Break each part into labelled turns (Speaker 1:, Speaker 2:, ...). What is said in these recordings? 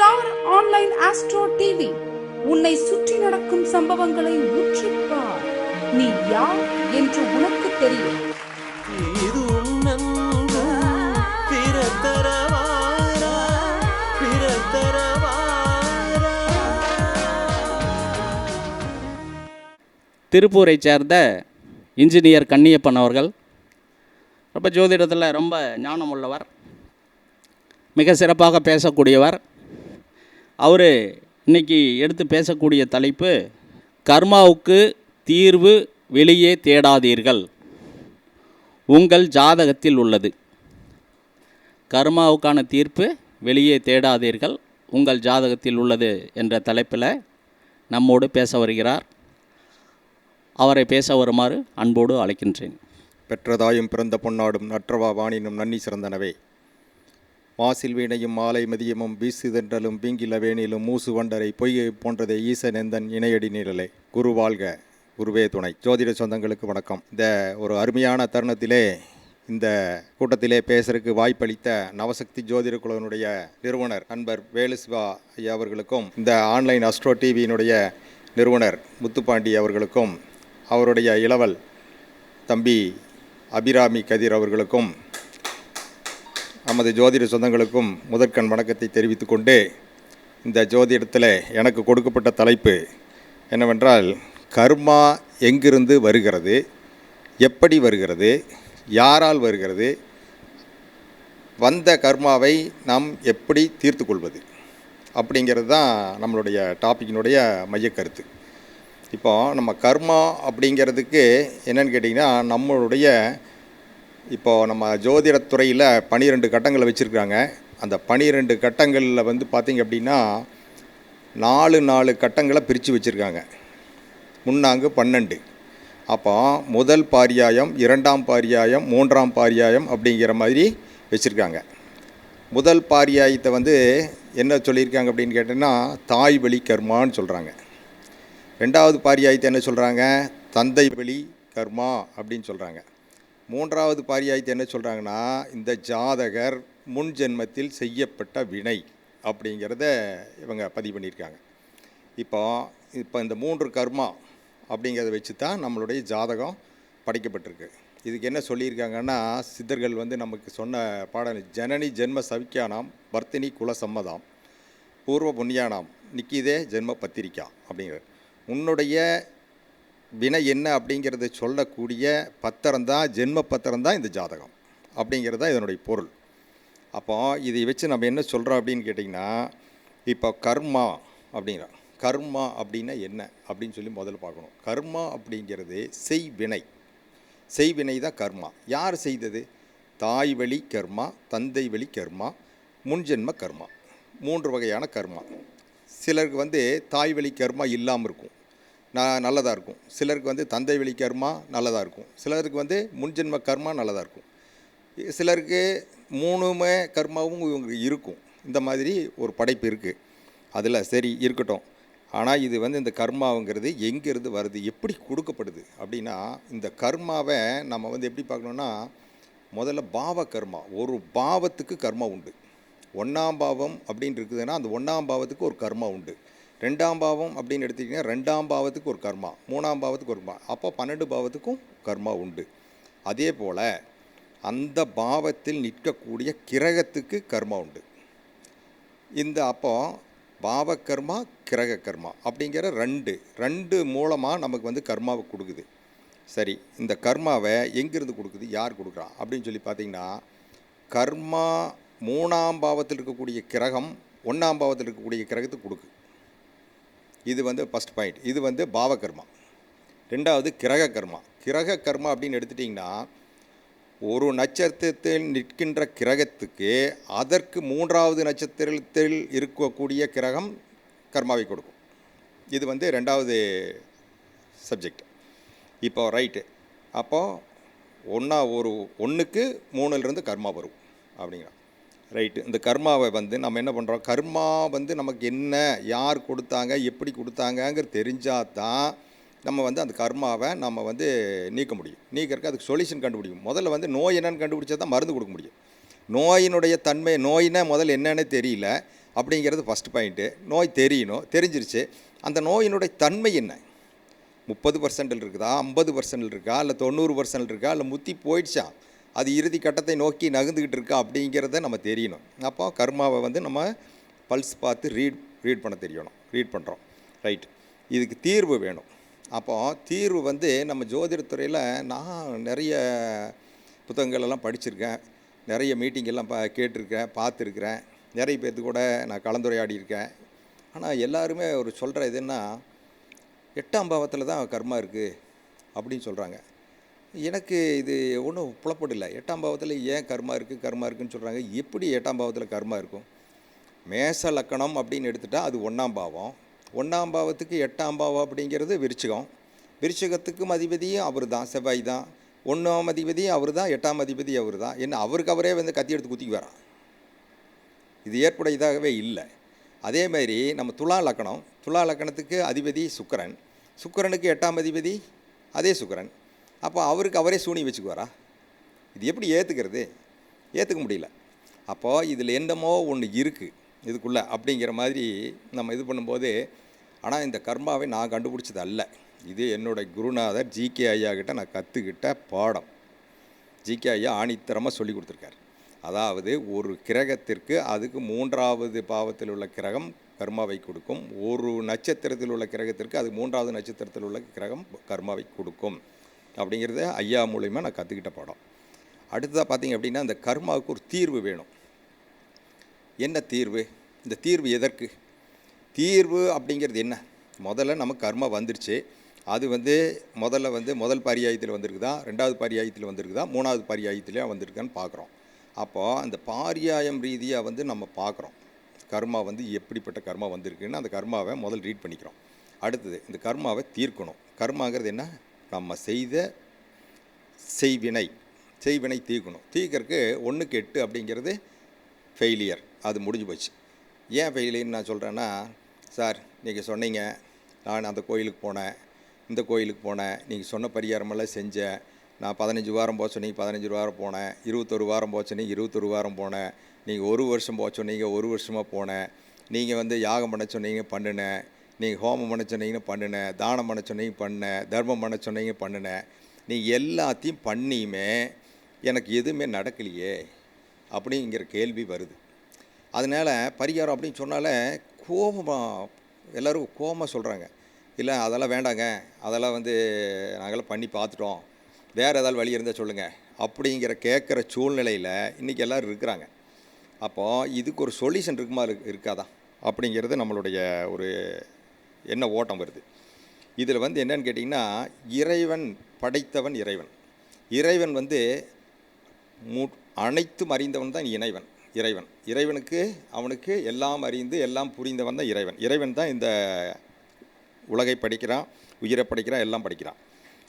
Speaker 1: Star online astro TV உன்னை சுற்றி நடக்கும் சம்பவங்களை உற்றுப்பார். நீ யார் என்று உனக்கு தெரியும்.
Speaker 2: திருப்பூரை சேர்ந்த இன்ஜினியர் கண்ணியப்பன் அவர்கள் ரொம்ப ஜோதிடத்தில் ரொம்ப ஞானம் உள்ளவர், மிக சிறப்பாக பேசக்கூடியவர். அவர் இன்றைக்கி எடுத்து பேசக்கூடிய தலைப்பு, கர்மாவுக்கு தீர்வு வெளியே தேடாதீர்கள், உங்கள் ஜாதகத்தில் உள்ளது. கர்மாவுக்கான தீர்ப்பு வெளியே தேடாதீர்கள், உங்கள் ஜாதகத்தில் உள்ளது என்ற தலைப்பில் நம்மோடு பேச வருகிறார். அவரை பேச வருமாறு அன்போடு அழைக்கின்றேன்.
Speaker 3: பெற்றதாயும் பிறந்த பொன்னாடும் நற்றவா வாணினும் நன்னி சிறந்தனவே. மாசில் வீணையும் மாலை மதியமும் வீசுதென்றலும் பீங்கில வேணிலும் மூசு வண்டரை பொய்கை போன்றதை ஈசனெந்தன் இணையடி நீரலே. குரு வாழ்க, குருவே துணை. ஜோதிட சொந்தங்களுக்கு வணக்கம். இந்த ஒரு அருமையான தருணத்திலே இந்த கூட்டத்திலே பேசுறதுக்கு வாய்ப்பளித்த நவசக்தி ஜோதிட குழுவினுடைய நிறுவனர் நண்பர் வேலுசிவா ஐயா அவர்களுக்கும், இந்த ஆன்லைன் அஸ்ட்ரோ டிவியினுடைய நிறுவனர் முத்துப்பாண்டி அவர்களுக்கும், அவருடைய இளவல் தம்பி அபிராமி கதிர் அவர்களுக்கும், நமது ஜோதிட சொந்தங்களுக்கும் முதற்கண் வணக்கத்தை தெரிவித்துக் கொண்டு, இந்த ஜோதிடத்தில் எனக்கு கொடுக்கப்பட்ட தலைப்பு என்னவென்றால், கர்மா எங்கிருந்து வருகிறது, எப்படி வருகிறது, யாரால் வருகிறது, வந்த கர்மாவை நாம் எப்படி தீர்த்து கொள்வது அப்படிங்கிறது தான் நம்மளுடைய டாப்பிக்கினுடைய மையக்கருத்து. இப்போ நம்ம கர்மா அப்படிங்கிறதுக்கு என்னென்னு கேட்டிங்கன்னா, நம்மளுடைய நம்ம ஜோதிடத்துறையில் 12 கட்டங்களை வச்சுருக்காங்க. அந்த 12 கட்டங்களில் பார்த்திங்க அப்படின்னா 4 கட்டங்களை பிரித்து வச்சுருக்காங்க. முன்னாங்கு 12. அப்போ முதல் பாரியாயம், 2ஆம் பாரியாயம், 3ஆம் பாரியாயம் அப்படிங்கிற மாதிரி வச்சுருக்காங்க. முதல் பாரியாயத்தை என்ன சொல்லியிருக்காங்க அப்படின்னு கேட்டிங்கன்னா, தாய் வழி கர்மான்னு சொல்கிறாங்க. 2ஆவது பாரியாயத்தை என்ன சொல்கிறாங்க, தந்தை வழி கர்மா அப்படின்னு சொல்கிறாங்க. 3ஆவது பாரியாயத்தை என்ன சொல்கிறாங்கன்னா, இந்த ஜாதகர் முன் ஜென்மத்தில் செய்யப்பட்ட வினை அப்படிங்கிறத இவங்க பதிவு பண்ணியிருக்காங்க. இப்போ இந்த 3 கர்மா அப்படிங்கிறத வச்சு தான் நம்மளுடைய ஜாதகம் படைக்கப்பட்டிருக்கு. இதுக்கு என்ன சொல்லியிருக்காங்கன்னா, சித்தர்கள் நமக்கு சொன்ன பாடம், ஜனனி ஜென்ம சவிக்கானாம் பர்த்தினி குல சம்மதாம் பூர்வ புண்ணியானாம் நிக்கிதே ஜென்ம பத்திரிக்கா அப்படிங்கிறது. உன்னுடைய வினை என்ன அப்படிங்கிறத சொல்லக்கூடிய பத்திரம் தான், ஜென்ம பத்திரம் தான் இந்த ஜாதகம் அப்படிங்கிறது தான் இதனுடைய பொருள். அப்போ இதை வச்சு நம்ம என்ன சொல்கிறோம் அப்படின்னு கேட்டிங்கன்னா, இப்போ கர்மா அப்படிங்கிறோம். கர்மா அப்படின்னா என்ன அப்படின்னு சொல்லி முதல்ல பார்க்கணும். கர்மா அப்படிங்கிறது செய்வினை. செய்வினை தான் கர்மா. யார் செய்தது? தாய் வழி கர்மா, தந்தை வழி கர்மா, முன்ஜென்ம கர்மா. 3 வகையான கர்மா. சிலருக்கு தாய் வழி கர்மா இல்லாமல் இருக்கும், நல்லதாக இருக்கும். சிலருக்கு தந்தை வழி கர்மா நல்லதாக இருக்கும். சிலருக்கு முன்ஜென்ம கர்மா நல்லதாக இருக்கும். சிலருக்கு 3மே கர்மாவும் இவங்க இருக்கும். இந்த மாதிரி ஒரு படைப்பு இருக்குது. அதில் சரி இருக்கட்டும். ஆனால் இது இந்த கர்மாவுங்கிறது எங்கேருந்து வருது, எப்படி கொடுக்கப்படுது அப்படின்னா, இந்த கர்மாவை நம்ம எப்படி பார்க்கணுன்னா, முதல்ல பாவ கர்மா. ஒரு பாவத்துக்கு கர்மா உண்டு. 1ஆம் பாவம் அப்படின்னு இருக்குதுன்னா அந்த 1ஆம் பாவத்துக்கு ஒரு கர்மா உண்டு. 2ஆம் பாவம் அப்படின்னு எடுத்துக்கிட்டிங்கன்னா 2ஆம் பாவத்துக்கு ஒரு கர்மா, 3ஆம் பாவத்துக்கு ஒரு கர்மா, அப்போ 12 பாவத்துக்கும் கர்மா உண்டு. அதே போல் அந்த பாவத்தில் நிற்கக்கூடிய கிரகத்துக்கு கர்மா உண்டு. அப்போ பாவகர்மா கிரக கர்மா அப்படிங்கிற ரெண்டு மூலமாக நமக்கு கர்மாவை கொடுக்குது. சரி, இந்த கர்மாவை எங்கேருந்து கொடுக்குது, யார் கொடுக்குறா அப்படின்னு சொல்லி பார்த்திங்கன்னா, கர்மா 3ஆம் பாவத்தில் இருக்கக்கூடிய கிரகம் 1ஆம் பாவத்தில் இருக்கக்கூடிய கிரகத்துக்கு கொடுக்குது. இது ஃபஸ்ட் பாயிண்ட். இது பாவகர்மா. 2வது கிரக கர்மா. கிரக கர்மா அப்படின்னு எடுத்துட்டிங்கன்னா, ஒரு நட்சத்திரத்தில் நிற்கின்ற கிரகத்துக்கு அதற்கு 3ஆவது நட்சத்திரத்தில் இருக்கக்கூடிய கிரகம் கர்மாவை கொடுக்கும். இது 2வது சப்ஜெக்ட். இப்போ ரைட்டு. அப்போது ஒன்றுக்கு 3லேருந்து கர்மா வரும் அப்படிங்கிறோம். ரைட்டு. இந்த கர்மாவை நம்ம என்ன பண்ணுறோம், கர்மா நமக்கு என்ன, யார் கொடுத்தாங்க, எப்படி கொடுத்தாங்கங்கிறது தெரிஞ்சால் தான் நம்ம அந்த கர்மாவை நம்ம நீக்க முடியும். நீக்கிறதுக்கு அதுக்கு சொல்யூஷன் கண்டுபிடிக்கும். முதல்ல நோய் என்னன்னு கண்டுபிடிச்சா தான் மருந்து கொடுக்க முடியும். நோயினுடைய தன்மை, நோயினா முதல்ல என்னன்னு தெரியல, அப்படிங்கிறது ஃபஸ்ட் பாயிண்ட்டு. நோய் தெரியணும், தெரிஞ்சிருச்சு. அந்த நோயினுடைய தன்மை என்ன? 30% இருக்குதா, 50% இருக்கா, இல்லை 90% இருக்கா, இல்லை முத்தி போயிடுச்சா, அது இறுதி கட்டத்தை நோக்கி நகர்ந்துக்கிட்டு இருக்கா அப்படிங்கிறத நம்ம தெரியணும். அப்போ கர்மாவை வந்து நம்ம பல்ஸ் பார்த்து ரீட் பண்ண தெரியணும். ரீட் பண்ணுறோம், ரைட். இதுக்கு தீர்வு வேணும். அப்போது தீர்வு வந்து நம்ம ஜோதிடத்துறையில் நான் நிறைய புத்தகங்களெல்லாம் படிச்சிருக்கேன், நிறைய மீட்டிங்கெல்லாம் கேட்டிருக்கேன், பார்த்துருக்குறேன், நிறைய பேர்த்து கூட நான் கலந்துரையாடி இருக்கேன். ஆனால் எல்லாருமே ஒரு சொல்கிற இதுன்னா 8ஆம் பாவத்தில் தான் கர்மா இருக்குது அப்படின்னு சொல்கிறாங்க. எனக்கு இது ஒன்றும் புலப்படலை. 8ஆம் பாவத்தில் ஏன் கர்மா இருக்குன்னு சொல்கிறாங்க. எப்படி 8ஆம் பாவத்தில் கர்மா இருக்கும்? மேச லக்கணம் அப்படின்னு எடுத்துட்டால் அது 1ஆம் பாவம். 1ஆம் பாவத்துக்கு 8ஆம் பாவம் அப்படிங்கிறது விருச்சிகம். விருச்சிகத்துக்கும் அதிபதியும் அவர் தான், செவ்வாய் தான். 1ஆம் அதிபதியும் அவர் தான், 8ஆம் அதிபதி அவர் தான். என்ன அவருக்கு அவரே வந்து கத்தி எடுத்து குத்திக்கு வரான். இது ஏற்புடையதாகவே இல்லை. அதேமாதிரி நம்ம துலா லக்கணம், துலா லக்கணத்துக்கு அதிபதி சுக்கிரன், சுக்கிரனுக்கு 8ஆம் அதிபதி அதே சுக்கிரன். அப்போ அவருக்கு அவரே சூனி வச்சுக்குவாரா? இது எப்படி ஏற்றுக்கிறது? ஏற்றுக்க முடியல. அப்போது இதில் என்னமோ ஒன்று இருக்குது இதுக்குள்ளே அப்படிங்கிற மாதிரி நம்ம இது பண்ணும்போது, ஆனால் இந்த கர்மாவை நான் கண்டுபிடிச்சது அல்ல. இது என்னோடய குருநாதர் ஜிகே ஐயா கிட்ட நான் கற்றுக்கிட்ட பாடம். ஜிகே ஐயா ஆணித்தரமாக சொல்லி கொடுத்துருக்காரு. அதாவது ஒரு கிரகத்திற்கு அதுக்கு 3ஆவது பாவத்தில் உள்ள கிரகம் கர்மாவை கொடுக்கும், ஒரு நட்சத்திரத்தில் உள்ள கிரகத்திற்கு அது 3ஆவது நட்சத்திரத்தில் உள்ள கிரகம் கர்மாவை கொடுக்கும் அப்படிங்கிறத ஐயா மூலயமா நான் கற்றுக்கிட்ட பாடம். அடுத்ததாக பார்த்திங்க அப்படின்னா, இந்த கர்மாவுக்கு ஒரு தீர்வு வேணும். என்ன தீர்வு? இந்த தீர்வு எதற்கு? தீர்வு அப்படிங்கிறது என்ன? முதல்ல நமக்கு கர்மா வந்துருச்சு. அது வந்து முதல் பரியாயத்தில் வந்திருக்குதா, 2வது பரியாயத்தில் வந்திருக்குதா, 3வது பரியாயத்திலே வந்திருக்கான்னு பார்க்குறோம். அப்போது அந்த பாரியாயம் ரீதியாக வந்து நம்ம பார்க்குறோம் கர்மா வந்து எப்படிப்பட்ட கர்மா வந்திருக்குன்னு. அந்த கர்மாவை முதல் ரீட் பண்ணிக்கிறோம். அடுத்தது இந்த கர்மாவை தீர்க்கணும். கர்மாங்கிறது என்ன? நம்ம செய்த செய்வினை தீர்க்கணும். தீர்க்கறதுக்கு 1க்கு 8 அப்படிங்கிறது ஃபெயிலியர். அது முடிஞ்சு போச்சு. ஏன் ஃபெயிலியர்னு நான் சொல்கிறேன்னா, சார் நீங்கள் சொன்னீங்க, நான் அந்த கோயிலுக்கு போனேன், இந்த கோயிலுக்கு போனேன், நீங்கள் சொன்ன பரிகாரமெல்லாம் செஞ்சேன், நான் 15 வாரம் போக சொன்னீங்க, 15 வாரம் போனேன், 21 வாரம் போக சொன்னீங்க, 21 வாரம் போனேன், நீங்கள் 1 வருஷம் போக சொன்னீங்க, 1 வருஷமாக போனேன், நீங்கள் வந்து யாகம் பண்ண சொன்னீங்க பண்ணினேன், நீங்கள் ஹோமம் பண்ண சொன்னீங்கன்னு பண்ணினேன், தானம் பண்ண சொன்னீங்க பண்ணேன், தர்மம் பண்ண சொன்னீங்க பண்ணினேன், நீங்கள் எல்லாத்தையும் பண்ணியுமே எனக்கு எதுவுமே நடக்கலையே அப்படிங்கிற கேள்வி வருது. அதனால் பரிகாரம் அப்படின்னு சொன்னாலே எல்லோரும் கோபமாக சொல்கிறாங்க. இல்லை அதெல்லாம் வேண்டாங்க, அதெல்லாம் வந்து நாங்கள்லாம் பண்ணி பார்த்துட்டோம், வேறு ஏதாவது வழி இருந்தால் சொல்லுங்கள் அப்படிங்கிற கேட்குற சூழ்நிலையில் இன்றைக்கி எல்லோரும் இருக்கிறாங்க. அப்போது இதுக்கு ஒரு சொல்யூஷன் இருக்குமா இருக்காதா அப்படிங்கிறது நம்மளுடைய ஒரு என்ன ஓட்டம் வருது. இதில் வந்து என்னன்னு கேட்டிங்கன்னா, இறைவன் படைத்தவன் இறைவன் வந்து அனைத்தும் அறிந்தவன் தான் இறைவனுக்கு அவனுக்கு எல்லாம் அறிந்து எல்லாம் புரிந்தவன் தான் இறைவன் தான் இந்த உலகை படைக்கிறான், உயிரை படைக்கிறான், எல்லாம் படைக்கிறான்.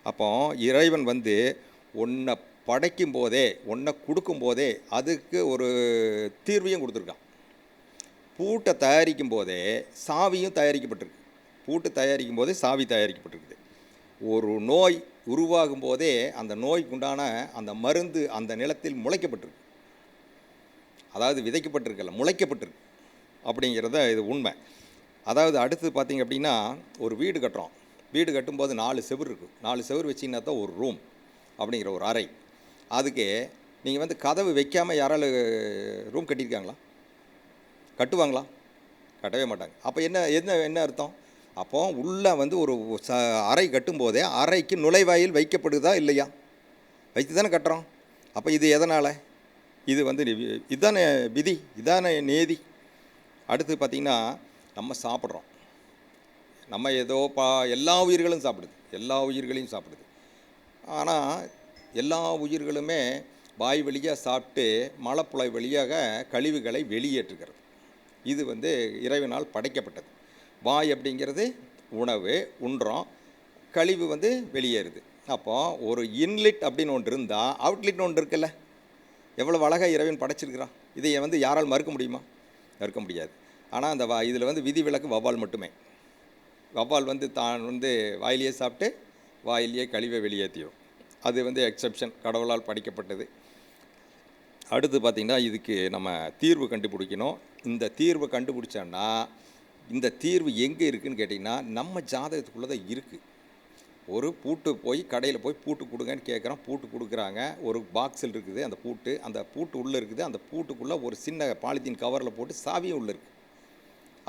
Speaker 3: அப்போ இறைவன் வந்து ஒன்றை படைக்கும் போதே, ஒன்றை கொடுக்கும் போதே அதுக்கு ஒரு தீர்வையும் கொடுத்துருக்கான். பூட்டை தயாரிக்கும் போதே சாவியும் தயாரிக்கப்பட்டிருக்கு. பூட்டு தயாரிக்கும் போதே சாவி தயாரிக்கப்பட்டிருக்குது. ஒரு நோய் உருவாகும் போதே அந்த நோய்க்குண்டான அந்த மருந்து அந்த நிலத்தில் முளைக்கப்பட்டிருக்கு. அதாவது விதைக்கப்பட்டிருக்கல, முளைக்கப்பட்டிருக்கு அப்படிங்கிறத இது உண்மை. அதாவது அடுத்து பார்த்திங்க அப்படின்னா, ஒரு வீடு கட்டுறோம். வீடு கட்டும்போது 4 செவுர் இருக்குது. 4 செவுர் வச்சிங்கன்னா தான் ஒரு ரூம் அப்படிங்கிற ஒரு அறை. அதுக்கு நீங்கள் வந்து கதவு வைக்காமல் யாராலும் ரூம் கட்டியிருக்காங்களா? கட்டுவாங்களா? கட்டவே மாட்டாங்க. அப்போ என்ன அர்த்தம்? அப்போ உள்ளே வந்து ஒரு அறை கட்டும்போதே அறைக்கு நுழைவாயில் வைக்கப்படுதா இல்லையா? வைத்து தானே கட்டுறோம். அப்போ இது எதனால்? இது வந்து இதுதானே விதி, இதானே நேதி. அடுத்து பார்த்திங்கன்னா, நம்ம சாப்பிட்றோம். நம்ம ஏதோ எல்லா உயிர்களும் சாப்பிடுது. ஆனால் எல்லா உயிர்களுமே வாய் வழியாக சாப்பிட்டு மலப்புழை வழியாக கழிவுகளை வெளியேற்றுகிறது. இது வந்து இறைவனால் படைக்கப்பட்டது. வாய் அப்படிங்கிறது உணவு உண்றோம், கழிவு வந்து வெளியேறுது. அப்போது ஒரு இன்லெட் அப்படின்னு ஒன்று இருந்தால் அவுட்லெட்னு ஒன்று இருக்குல்ல. எவ்வளோ அழகாக இறைவன் படைச்சிருக்கிறான். இதை வந்து யாரால் மறுக்க முடியுமா? மறுக்க முடியாது. ஆனால் அந்த இதில் வந்து விதி விலக்கு வௌவால் மட்டுமே. வௌவால் வந்து தான் வந்து வாயிலேயே சாப்பிட்டு வாயிலேயே கழிவை வெளியேற்றிடும். அது வந்து எக்ஸெப்ஷன், கடவுளால் படைக்கப்பட்டது. அடுத்து பார்த்திங்கன்னா இதுக்கு நம்ம தீர்வு கண்டுபிடிக்கணும். இந்த தீர்வை கண்டுபிடிச்சோன்னா இந்த தீர்வு எங்கே இருக்குதுன்னு கேட்டிங்கன்னா நம்ம ஜாதகத்துக்குள்ளே தான் இருக்குது. ஒரு பூட்டு போய் கடையில் போய் பூட்டு கொடுங்கன்னு கேட்குறோம், பூட்டு கொடுக்குறாங்க. ஒரு பாக்ஸில் இருக்குது அந்த பூட்டு உள்ளே இருக்குது. அந்த பூட்டுக்குள்ளே ஒரு சின்ன பாலித்தீன் கவரில் போட்டு சாவியும் உள்ளே இருக்குது.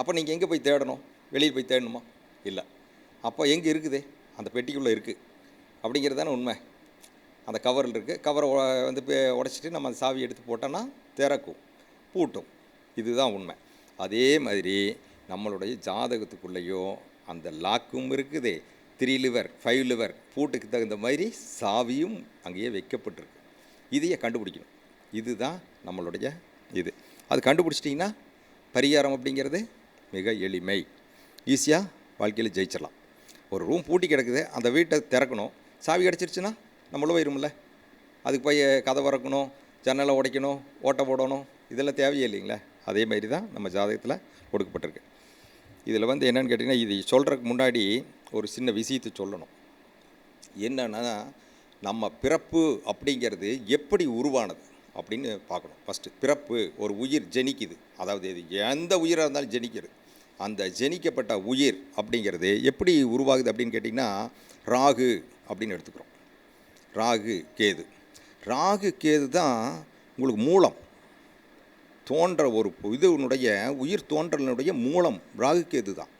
Speaker 3: அப்போ நீங்கள் எங்கே போய் தேடணும்? வெளியில் போய் தேடணுமா? இல்லை. அப்போ எங்கே இருக்குது? அந்த பெட்டிக்குள்ளே இருக்குது அப்படிங்கிறது தானே உண்மை. அந்த கவரில் இருக்குது. கவரை வந்து உடச்சிட்டு நம்ம அந்த சாவி எடுத்து போட்டோன்னா திறக்கும், பூட்டும். இதுதான் உண்மை. அதே மாதிரி நம்மளுடைய ஜாதகத்துக்குள்ளேயும் அந்த லாக்கும் இருக்குது. 3 லிவர் 5 லிவர் பூட்டுக்கு தகுந்த மாதிரி சாவியும் அங்கேயே வைக்கப்பட்டிருக்கு. இதையே கண்டுபிடிக்கணும். இதுதான் நம்மளுடைய இது. அது கண்டுபிடிச்சிட்டிங்கன்னா பரிகாரம் அப்படிங்கிறது மிக எளிமை. ஈஸியாக வாழ்க்கையில் ஜெயிச்சிடலாம். ஒரு ரூம் பூட்டி கிடக்குது, அந்த வீட்டை திறக்கணும், சாவி கிடச்சிருச்சுன்னா நம்மளும் போயிருமில்ல. அதுக்கு போய் கதை திறக்கணும், ஜன்னலை உடைக்கணும், ஓட்டை போடணும், இதெல்லாம் தேவையே இல்லைங்களா? அதே மாதிரி தான் நம்ம ஜாதகத்தில் கொடுக்கப்பட்டிருக்கு. இதில் வந்து என்னென்னு கேட்டிங்கன்னா, இது சொல்கிறதுக்கு முன்னாடி ஒரு சின்ன விஷயத்தை சொல்லணும். என்னென்னா, நம்ம பிறப்பு அப்படிங்கிறது எப்படி உருவானது அப்படின்னு பார்க்கணும். ஃபஸ்ட்டு பிறப்பு, ஒரு உயிர் ஜெனிக்குது, அதாவது இது எந்த உயிராக இருந்தாலும் ஜெனிக்கிறது. அந்த ஜெனிக்கப்பட்ட உயிர் அப்படிங்கிறது எப்படி உருவாகுது அப்படின்னு கேட்டிங்கன்னா, ராகு அப்படின்னு எடுத்துக்கிறோம். ராகு கேது தான் உங்களுக்கு மூலம் தோன்ற ஒரு இதனுடைய உயிர் தோன்றலினுடைய மூலம் ராகு கேது தான்.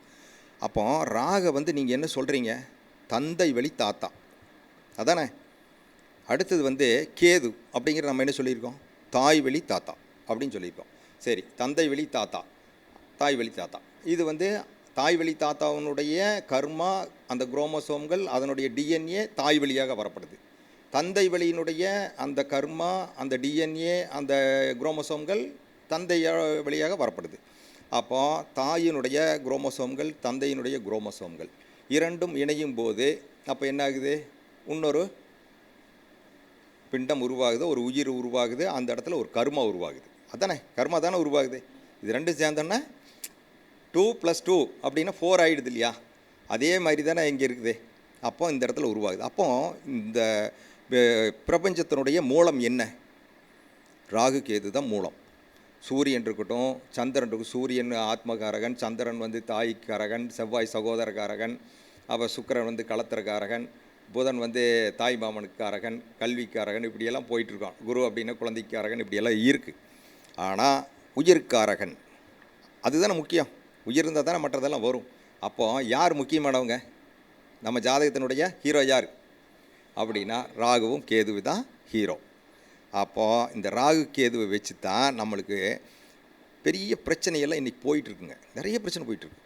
Speaker 3: அப்போ ராகை வந்து நீங்கள் என்ன சொல்கிறீங்க? தந்தை வழி தாத்தா அதானே. அடுத்தது வந்து கேது அப்படிங்கிற நம்ம என்ன சொல்லியிருக்கோம்? தாய் வழி தாத்தா அப்படின்னு சொல்லியிருக்கோம். சரி, தந்தை வழி தாத்தா, தாய் வழி தாத்தா. இது வந்து தாய் வழி தாத்தாவினுடைய கர்மா, அந்த குரோமோசோம்கள், அதனுடைய டிஎன்ஏ தாய் வழியாக வரப்படுது. தந்தை வழியினுடைய அந்த கர்மா, அந்த டிஎன்ஏ, அந்த குரோமோசோம்கள் தந்தை வழியாக வரப்படுது. அப்போ தாயினுடைய குரோமோசோம்கள், தந்தையினுடைய குரோமோசோம்கள் இரண்டும் இணையும் போது அப்போ என்ன ஆகுது? இன்னொரு பிண்டம் உருவாகுது, ஒரு உயிர் உருவாகுது, அந்த இடத்துல ஒரு கர்மா உருவாகுது. அதானே, கர்மா தானே உருவாகுது. இது ரெண்டும் சேர்ந்தோன்னா 2 + 2 அப்படின்னா 4 ஆகிடுது இல்லையா? அதே மாதிரி தானே இங்கே இருக்குது. அப்போ இந்த இடத்துல உருவாகுது. அப்போ இந்த பிரபஞ்சத்தினுடைய மூலம் என்ன? ராகு கேது தான் மூலம். சூரியன் இருக்கட்டும், சந்திரன் இருக்கும். சூரியன் ஆத்மகாரகன், சந்திரன் வந்து தாய்க்காரகன், செவ்வாய் சகோதரக்காரகன், அப்போ சுக்கிரன் வந்து களத்திரக்காரகன், புதன் வந்து தாய் மாமனுக்காரகன், கல்விக்காரகன், இப்படியெல்லாம் போயிட்டுருக்கான். குரு அப்படின்னா குழந்தைக்காரகன், இப்படியெல்லாம் இருக்குது. ஆனால் உயிருக்காரகன் அதுதானே முக்கியம். உயிர் இருந்தால் தானே மற்றதெல்லாம் வரும். அப்போது யார் முக்கியமானவங்க? நம்ம ஜாதகத்தினுடைய ஹீரோ யார் அப்படின்னா ராகுவும் கேதுவு தான் ஹீரோ. அப்போது இந்த ராகு கேதுவை வச்சு தான் நம்மளுக்கு பெரிய பிரச்சனையெல்லாம் இன்றைக்கி போயிட்டுருக்குங்க. நிறைய பிரச்சனை போயிட்டுருக்கு.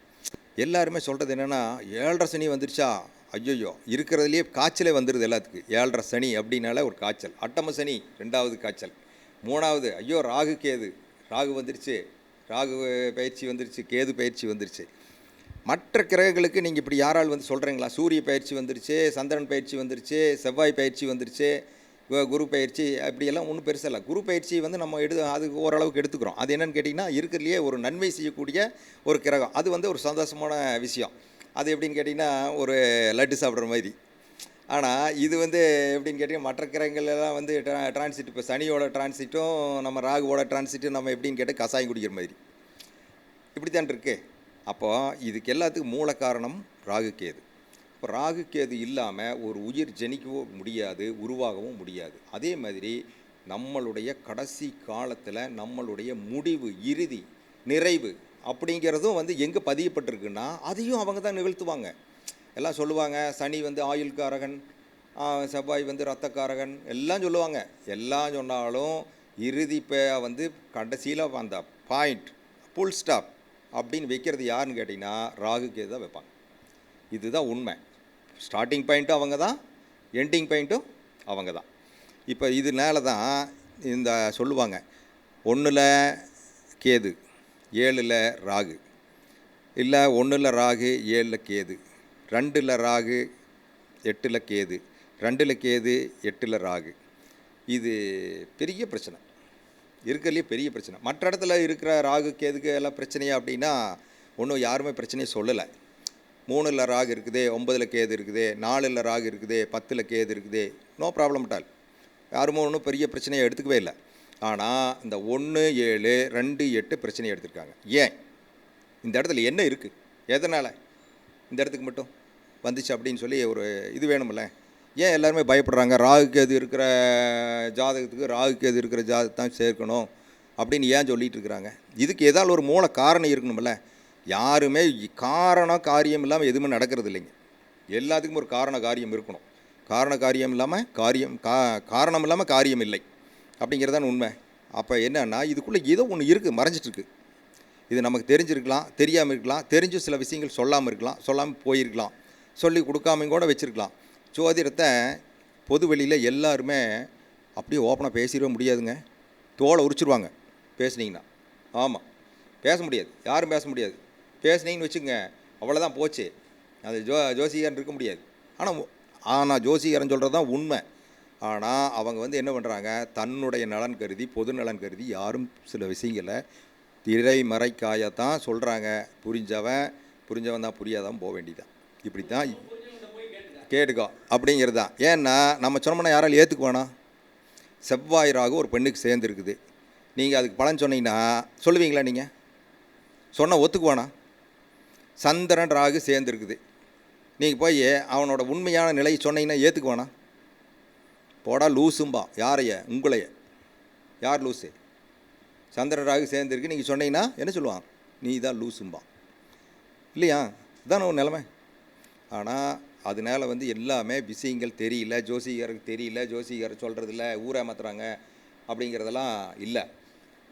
Speaker 3: எல்லாருமே சொல்கிறது என்னென்னா, 7.5 சனி வந்துருச்சா, ஐயோயோ இருக்கிறதுலையே காய்ச்சலே வந்துடுது எல்லாத்துக்கும். 7.5 சனி அப்படின்னால ஒரு காய்ச்சல். அட்டம சனி 2வது காய்ச்சல். 3வது ஐயோ ராகு கேது, ராகு வந்துருச்சு, ராகு பயிற்சி வந்துருச்சு, கேது பயிற்சி வந்துருச்சு. மற்ற கிரகங்களுக்கு நீங்கள் இப்படி யாரால் வந்து சொல்கிறீங்களா? சூரிய பயிற்சி வந்துருச்சு, சந்திரன் பயிற்சி வந்துருச்சு, செவ்வாய் பயிற்சி வந்துருச்சு, குரு பயிற்சி, அப்படியெல்லாம் ஒன்றும் பெருசில்லை. குரு பயிற்சி வந்து நம்ம அது ஓரளவுக்கு எடுத்துக்கிறோம். அது என்னென்னு கேட்டிங்கன்னா, இருக்கிறதுலையே ஒரு நன்மை செய்யக்கூடிய ஒரு கிரகம். அது வந்து ஒரு சந்தோஷமான விஷயம். அது எப்படின்னு கேட்டிங்கன்னா, ஒரு லட்டு சாப்பிட்ற மாதிரி. ஆனால் இது வந்து எப்படின்னு கேட்டிங்கன்னா, மற்ற கிரகங்கள்லாம் வந்து டிரான்சிட், இப்போ சனியோட டிரான்சிட்டும் நம்ம ராகுவோட டிரான்சிட்டும் நம்ம எப்படின்னு கேட்டால் கசாயம் குடிக்கிற மாதிரி இப்படி தான் இருக்குது. அப்போது இதுக்கு எல்லாத்துக்கும் மூல காரணம் ராகு கேது. இப்போ ராகு கேது இல்லாமல் ஒரு உயிர் ஜெனிக்கவும் முடியாது, உருவாகவும் முடியாது. அதே மாதிரி நம்மளுடைய கடைசி காலத்தில் நம்மளுடைய முடிவு, இறுதி, நிறைவு அப்படிங்கிறதும் வந்து எங்கே பதியப்பட்டிருக்குன்னா அதையும் அவங்க தான் நிகழ்த்துவாங்க. எல்லாம் சொல்லுவாங்க, சனி வந்து ஆயுள்காரகன், செவ்வாய் வந்து இரத்தக்காரகன், எல்லாம் சொல்லுவாங்க. எல்லாம் சொன்னாலும் இறுதி வந்து கடைசியில் அந்த பாயிண்ட், ஃபுல் ஸ்டாப் அப்படின்னு வைக்கிறது யாருன்னு கேட்டிங்கன்னா ராகு கேது தான் வைப்பாங்க. இதுதான் உண்மை. ஸ்டார்டிங் பாயிண்ட்டும் அவங்க தான், எண்டிங் பாயிண்ட்டும் அவங்க தான். இப்போ இதனால தான் இந்த சொல்லுவாங்க, 1ல் கேது 7ல் ராகு, இல்லை 1ல் ராகு 7ல் கேது, 2ல் ராகு 8ல் கேது, 2ல் கேது 8ல் ராகு. இது பெரிய பிரச்சனை, இருக்கிறதுலே பெரிய பிரச்சனை. மற்ற இடத்துல இருக்கிற ராகு கேதுக்கு எல்லாம் பிரச்சனையா அப்படின்னா ஒன்றும் யாருமே பிரச்சனையை சொல்லலை. 3ல் ராகு இருக்குது, 9ல் கேது இருக்குது, 4ல் ராகு இருக்குது, 10ல் கேது இருக்குது, நோ ப்ராப்ளம் டால். யாருமே ஒன்றும் பெரிய பிரச்சனையை எடுத்துக்கவே இல்லை. ஆனால் இந்த 1, 7, 2, 8 பிரச்சனையை எடுத்திருக்காங்க. ஏன் இந்த இடத்துல என்ன இருக்குது, எதனால் இந்த இடத்துக்கு மட்டும் வந்துச்சு அப்படின்னு சொல்லி ஒரு இது வேணுமில்ல. ஏன் எல்லாருமே பயப்படுறாங்க? ராகுக்கு எது இருக்கிற ஜாதகத்துக்கு ராகுக்கு எது இருக்கிற ஜாதகத்தை தான் சேர்க்கணும் அப்படின்னு ஏன் சொல்லிகிட்டு இருக்கிறாங்க? இதுக்கு ஏதாவது ஒரு மூல காரணம் இருக்கணுமில்ல. யாருமே காரணம் காரியம் இல்லாமல் எதுவுமே நடக்கிறது இல்லைங்க. எல்லாத்துக்கும் ஒரு காரண காரியம் இருக்கணும். காரண காரியம் இல்லாமல் காரணம் இல்லாமல் காரியம் இல்லை அப்படிங்கிறதான் உண்மை. அப்போ என்னன்னா, இதுக்குள்ளே ஏதோ ஒன்று இருக்குது, மறைஞ்சிட்ருக்கு. இது நமக்கு தெரிஞ்சிருக்கலாம், தெரியாமல் இருக்கலாம், தெரிஞ்சு சில விஷயங்கள் சொல்லாமல் இருக்கலாம், சொல்லாமல் போயிருக்கலாம், சொல்லி கொடுக்காம கூட வச்சுருக்கலாம். ஜோதிடத்தை பொது வெளியில் எல்லாருமே அப்படியே ஓப்பனாக பேசிடவே முடியாதுங்க. தோலை உரிச்சிருவாங்க பேசுனீங்கன்னா. ஆமாம், பேச முடியாது, யாரும் பேச முடியாது. பேசுனீங்கன்னு வச்சுங்க, அவ்வளோதான் போச்சு. அது ஜோசிகாரன் இருக்க முடியாது. ஆனால் ஜோசிகாரன் சொல்கிறது தான் உண்மை. ஆனால் அவங்க என்ன பண்ணுறாங்க, தன்னுடைய நலன் கருதி, பொது நலன் கருதி யாரும் சில விஷயங்களை திரைமறைக்காயத்தான் சொல்கிறாங்க. புரிஞ்சவன் தான், புரியாதான் போக வேண்டியதான். இப்படி தான் கேட்டுக்கோ அப்படிங்கிறது தான். ஏன்னா நம்ம சொன்னோம்னா யாராலும் ஏற்றுக்குவானா? செவ்வாய் ராகு ஒரு பெண்ணுக்கு சேர்ந்துருக்குது. நீங்கள் அதுக்கு பலன் சொன்னீங்கன்னா சொல்லுவீங்களா? நீங்கள் சொன்னால் ஒத்துக்குவானா? சந்திரன் ராகு சேர்ந்துருக்குது. நீங்கள் போய் அவனோட உண்மையான நிலையை சொன்னீங்கன்னா ஏற்றுக்குவானா? போடா லூசும்பா. யாரைய? உங்களைய. யார் லூஸு? சந்திரன் ராகு சேர்ந்துருக்கு நீங்கள் சொன்னீங்கன்னா என்ன சொல்லுவான்? நீ தான் லூசும்பா. இல்லையா? இதுதானே ஒரு நிலைமை. ஆனால் அதனால் எல்லாமே விஷயங்கள் தெரியல, ஜோசிகாருக்கு தெரியல, ஜோசிகார் சொல்கிறதில்ல, ஊரை மாற்றுறாங்க அப்படிங்கிறதெல்லாம் இல்லை.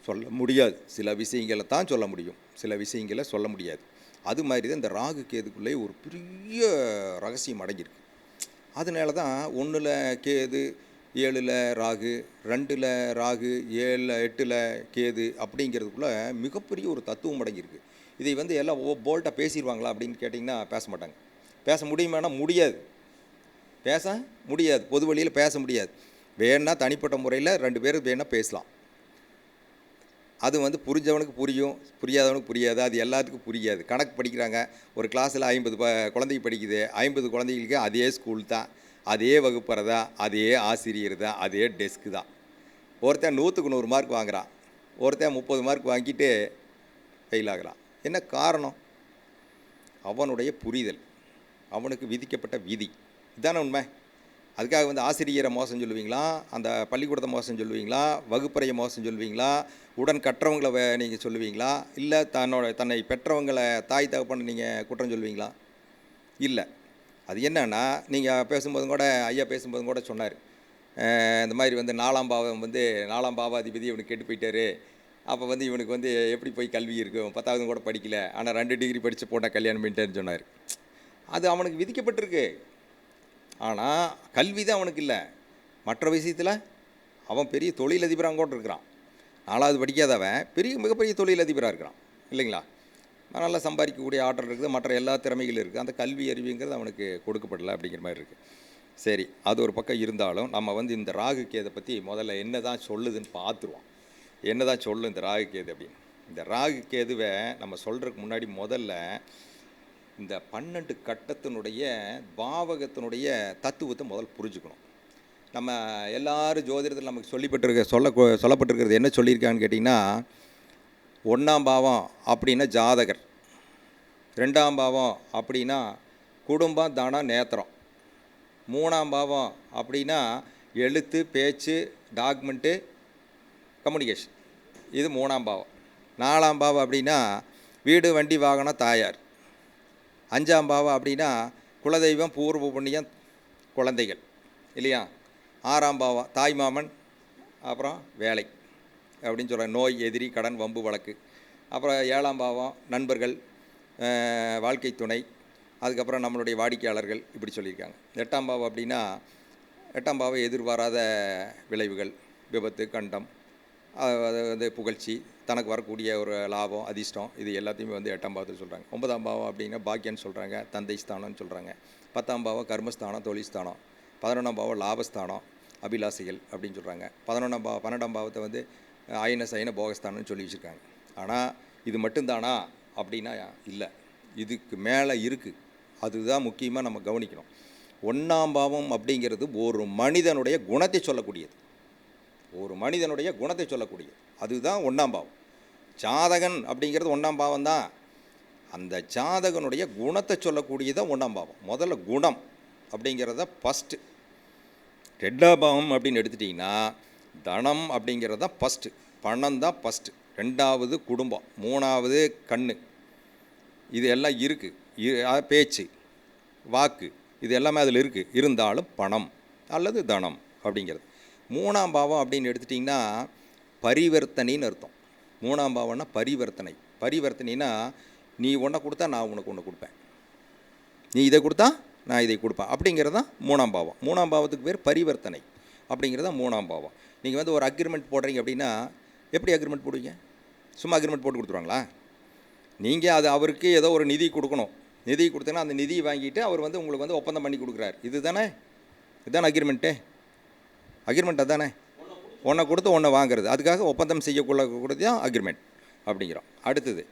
Speaker 3: சொல்ல முடியாது. சில விஷயங்களை தான் சொல்ல முடியும், சில விஷயங்களை சொல்ல முடியாது. அது மாதிரி தான் இந்த ராகு கேதுக்குள்ளே ஒரு பெரிய ரகசியம் அடங்கியிருக்கு. அதனால தான் 1ல் கேது, 7ல் ராகு, 2ல் ராகு, 7, 8ல் கேது அப்படிங்கிறதுக்குள்ளே மிகப்பெரிய ஒரு தத்துவம் அடங்கியிருக்கு. இதை எல்லாம் போல்ட்டாக பேசிடுவாங்களா அப்படின்னு கேட்டிங்கன்னா பேச மாட்டாங்க. பேச முடியுமானா முடியாது. பேச முடியாது. பொது வழியில் பேச முடியாது. வேணா தனிப்பட்ட முறையில் 2 பேர் வேணால் பேசலாம். அது புரிஞ்சவனுக்கு புரியும், புரியாதவனுக்கு புரியாது. அது எல்லாத்துக்கும் புரியாது. கணக்கு படிக்கிறாங்க, ஒரு கிளாஸில் 50 குழந்தைங்க படிக்குது. 50 குழந்தைங்களுக்கு அதே ஸ்கூல் தான், அதே வகுப்பறை தான், அதே ஆசிரியர் தான், அதே டெஸ்க்கு தான். ஒருத்தன் 100க்கு 100 மார்க் வாங்குகிறான், ஒருத்தன் 30 மார்க் வாங்கிட்டு ஃபெயில் ஆகிறான். என்ன காரணம்? அவனுடைய புரிதல், அவனுக்கு விதிக்கப்பட்ட விதி. இதுதானே உண்மை. அதுக்காக ஆசிரியரை மோசம் சொல்லுவீங்களா, அந்த பள்ளிக்கூடத்தை மோசம் சொல்லுவீங்களா, வகுப்பறையை மோசம் சொல்லுவீங்களா, உடன் கற்றவங்களை நீங்கள் சொல்லுவீங்களா, இல்லை தன்னை பெற்றவங்களை தாய் தகப்பன்னு நீங்கள் குற்றம் சொல்லுவீங்களா? இல்லை. அது என்னன்னா, நீங்கள் பேசும்போதும் கூட, ஐயா பேசும்போதும் கூட சொன்னார், இந்த மாதிரி 4ஆம் பாவம் 4ஆம் பாவாதிபதி இவனுக்கு கெட்டு போயிட்டார். அப்போ இவனுக்கு எப்படி போய் கல்வி இருக்கும், 10வது கூட படிக்கல, ஆனால் 2 டிகிரி படித்து போட்டால் கல்யாணம் பண்ணிட்டேன்னு சொன்னார். அது அவனுக்கு விதிக்கப்பட்டிருக்கு. ஆனால் கல்வி தான் அவனுக்கு இல்லை. மற்ற விஷயத்தில் அவன் பெரிய தொழிலதிபராக கூட இருக்கிறான். 4வது படிக்காதவன் மிகப்பெரிய தொழிலதிபராக இருக்கிறான். இல்லைங்களா? நல்லா சம்பாதிக்கக்கூடிய ஆற்றல் இருக்குது, மற்ற எல்லா திறமைகளும் இருக்குது. அந்த கல்வி அறிவுங்கிறது அவனுக்கு கொடுக்கப்படலை அப்படிங்கிற மாதிரி இருக்குது. சரி, அது ஒரு பக்கம் இருந்தாலும் நம்ம இந்த ராகு கேதை பற்றி முதல்ல என்ன தான் சொல்லுதுன்னு பார்த்துருவோம். என்ன தான் சொல்லும் இந்த ராகு கேது அப்படின்னு. இந்த ராகு கேதுவை நம்ம சொல்கிறதுக்கு முன்னாடி முதல்ல இந்த 12 கட்டத்தினுடைய பாவகத்தினுடைய தத்துவத்தை முதல் புரிஞ்சுக்கணும். நம்ம எல்லாரும் ஜோதிடத்தில் நமக்கு சொல்லப்பட்டிருக்கிறது என்ன சொல்லியிருக்கான்னு கேட்டிங்கன்னா, 1ஆம் பாவம் அப்படின்னா ஜாதகர், 2ஆம் பாவம் அப்படின்னா குடும்பம், தனம், நேத்திரம், 3ஆம் பாவம் அப்படின்னா எழுத்து, பேச்சு, டாக்குமெண்ட்டு, கம்யூனிகேஷன். இது 3ஆம் பாவம். 4ஆம் பாவம் அப்படின்னா வீடு, வண்டி, வாகனம், தாயார். 5ஆம் பாவம் அப்படின்னா குலதெய்வம், பூர்வ புண்ணியம், குழந்தைகள். இல்லையா? 6ஆம் பாவம் தாய் மாமன், அப்புறம் வேலை அப்படின்னு சொல்கிறாங்க. நோய், எதிரி, கடன், வம்பு, வழக்கு. அப்புறம் 7ஆம் பாவம் நண்பர்கள், வாழ்க்கை துணை, அதுக்கப்புறம் நம்மளுடைய வாடிக்கையாளர்கள், இப்படி சொல்லியிருக்காங்க. 8ஆம் பாவம் அப்படின்னா 8ஆம் பாவம் எதிர்பாராத விளைவுகள், விபத்து, கண்டம், புகழ்ச்சி, தனக்கு வரக்கூடிய ஒரு லாபம், அதிர்ஷ்டம், இது எல்லாத்தையுமே 8ஆம் பாவத்தில் சொல்கிறாங்க. 9ஆம் பாவம் அப்படின்னா பாக்கியன்னு சொல்கிறாங்க, தந்தை ஸ்தானம்னு சொல்கிறாங்க. 10ஆம் பாவம் கர்மஸ்தானம், தொழில் ஸ்தானம். 11ஆம் பாவம் லாபஸ்தானம், அபிலாசைகள் அப்படின்னு சொல்கிறாங்க. 12ஆம் பாவத்தை அயன சயன போகஸ்தானம்னு சொல்லி வச்சுருக்காங்க. ஆனால் இது மட்டும்தானா அப்படின்னா இல்லை, இதுக்கு மேலே இருக்குது. அதுதான் முக்கியமாக நம்ம கவனிக்கணும். 1ஆம் பாவம் அப்படிங்கிறது ஒரு மனிதனுடைய குணத்தை சொல்லக்கூடியது. ஒரு மனிதனுடைய குணத்தை சொல்லக்கூடியது. அதுதான் 1ஆம் பாவம். ஜாதகன் அப்படிங்கிறது 1ஆம் பாவம் தான். அந்த ஜாதகனுடைய குணத்தை சொல்லக்கூடியதான் 1ஆம் பாவம். முதல்ல குணம் அப்படிங்கிறத ஃபஸ்ட்டு. 2ஆம் பாவம் அப்படின்னு எடுத்துட்டிங்கன்னா தனம் அப்படிங்கிறது தான் ஃபஸ்ட்டு. பணம் தான் ஃபஸ்ட்டு. 2வது குடும்பம், 3வது கண், இது எல்லாம் இருக்குது. பேச்சு, வாக்கு, இது எல்லாமே அதில் இருக்குது. இருந்தாலும் பணம் அல்லது தனம் அப்படிங்கிறது. 3ஆம் பாவம் அப்படின்னு எடுத்துட்டிங்கன்னா பரிவர்த்தனைன்னு அர்த்தம். 3ஆம் பாவம்னா பரிவர்த்தனை. பரிவர்த்தனைனா நீ ஒன்றை கொடுத்தா நான் உனக்கு ஒன்று கொடுப்பேன், நீ இதை கொடுத்தா நான் இதை கொடுப்பேன் அப்படிங்கிறது தான் 3ஆம் பாவம். 3ஆம் பாவத்துக்கு பேர் பரிவர்த்தனை அப்படிங்கிறது தான் 3ஆம் பாவம். நீங்கள் வந்து ஒரு அக்ரிமெண்ட் போடுறீங்க அப்படின்னா எப்படி அக்ரிமெண்ட் போடுவீங்க? சும்மா அக்ரிமெண்ட் போட்டு கொடுத்துருவாங்களா? நீங்கள் அது அவருக்கு ஏதோ ஒரு நிதி கொடுக்கணும். நிதி கொடுத்தீங்கன்னா அந்த நிதியை வாங்கிட்டு அவர் வந்து உங்களுக்கு வந்து ஒப்பந்தம் பண்ணி கொடுக்குறாரு. இதுதானே அக்ரிமெண்ட்டு. அக்ரிமெண்ட் அதானே, ஒன்றை கொடுத்து ஒன்றை வாங்குறது. அதுக்காக ஒப்பந்தம் செய்யக்கூடாது தான் அக்ரிமெண்ட் அப்படிங்கிறோம். அடுத்தது